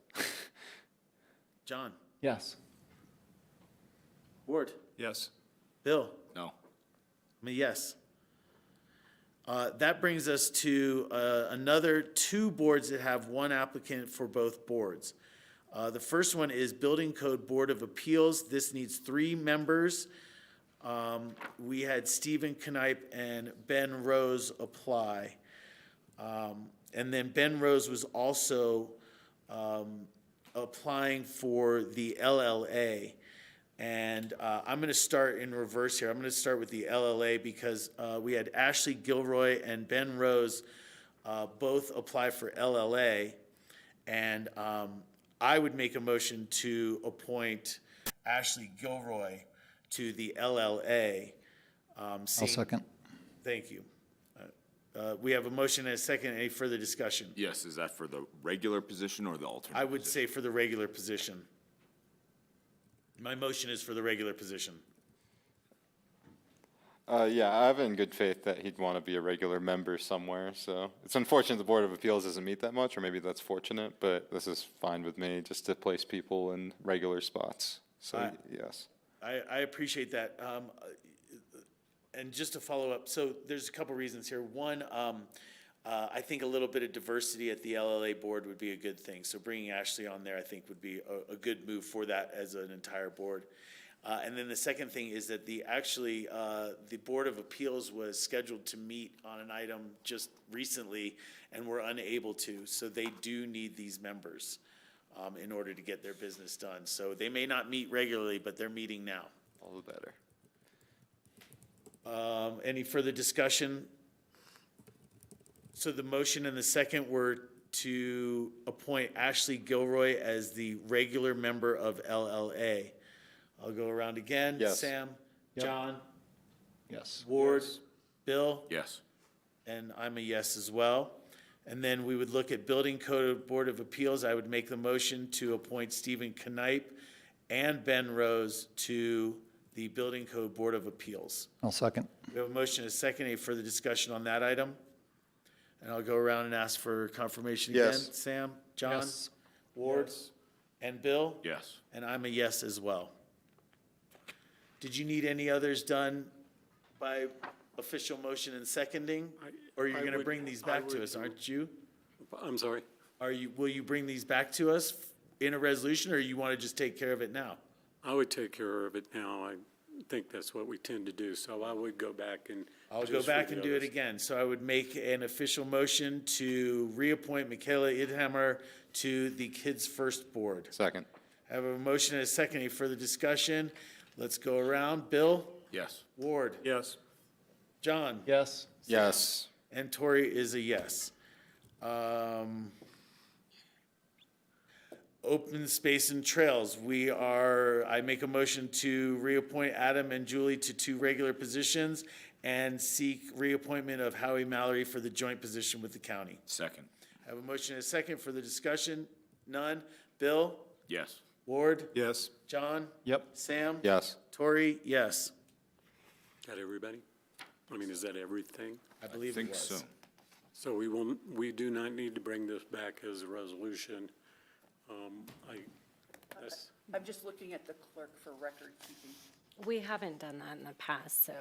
John? Yes. Ward? Yes. Bill? No. I'm a yes. That brings us to another two boards that have one applicant for both boards. The first one is Building Code Board of Appeals. This needs 3 members. We had Stephen Knipe and Ben Rose apply. And then Ben Rose was also applying for the LLA. And I'm going to start in reverse here. I'm going to start with the LLA because we had Ashley Gilroy and Ben Rose both apply for LLA. And I would make a motion to appoint Ashley Gilroy to the LLA. I'll second. Thank you. We have a motion and a second. Any further discussion? Yes, is that for the regular position or the alternate? I would say for the regular position. My motion is for the regular position. Yeah, I have it in good faith that he'd want to be a regular member somewhere, so it's unfortunate the Board of Appeals doesn't meet that much, or maybe that's fortunate, but this is fine with me, just to place people in regular spots, so yes. I appreciate that. And just to follow up, so there's a couple reasons here. One, I think a little bit of diversity at the LLA board would be a good thing. So bringing Ashley on there, I think, would be a good move for that as an entire board. And then the second thing is that the Board of Appeals was scheduled to meet on an item just recently and were unable to. So they do need these members in order to get their business done. So they may not meet regularly, but they're meeting now. All the better. Any further discussion? So the motion and the second were to appoint Ashley Gilroy as the regular member of LLA. I'll go around again. Yes. Sam? Yep. John? Yes. Ward? Bill? Yes. And I'm a yes as well. And then we would look at Building Code Board of Appeals. I would make the motion to appoint Stephen Knipe and Ben Rose to the Building Code Board of Appeals. I'll second. We have a motion and a second. Any further discussion on that item? And I'll go around and ask for confirmation again. Yes. Sam? John? Yes. Ward? And Bill? Yes. And I'm a yes as well. Did you need any others done by official motion and seconding? Or you're going to bring these back to us, aren't you? I'm sorry? Will you bring these back to us in a resolution, or you want to just take care of it now? I would take care of it now. I think that's what we tend to do, so I would go back and. I'll go back and do it again. So I would make an official motion to reappoint Michaela Idhammer to the Kids First Board. Second. I have a motion and a second. Any further discussion? Let's go around. Bill? Yes. Ward? Yes. John? Yes. Yes. And Tori is a yes. Open Space and Trails, I make a motion to reappoint Adam and Julie to 2 regular positions and seek reappointment of Howie Mallory for the joint position with the county. Second. I have a motion and a second for the discussion. None. Bill? Yes. Ward? Yes. John? Yep. Sam? Yes. Tori? Yes. Got everybody? I mean, is that everything? I believe it Think was. so. So we do not need to bring this back as a resolution. I'm just looking at the clerk for record keeping. We haven't done that in the past, so,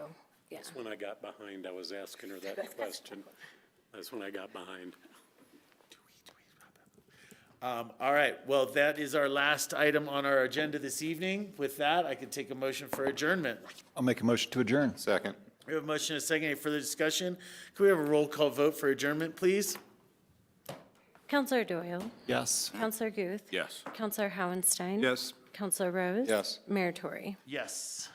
yeah. That's when I got behind. I was asking her that question. That's when I got behind. All right, well, that is our last item on our agenda this evening. With that, I could take a motion for adjournment. I'll make a motion to adjourn. Second. We have a motion and a second. Any further discussion? Can we have a roll call vote for adjournment, please? Counselor Doyle? Yes. Counselor Guth? Yes. Counselor Howenstein? Yes. Counselor Rose? Yes. Mayor Tory? Yes.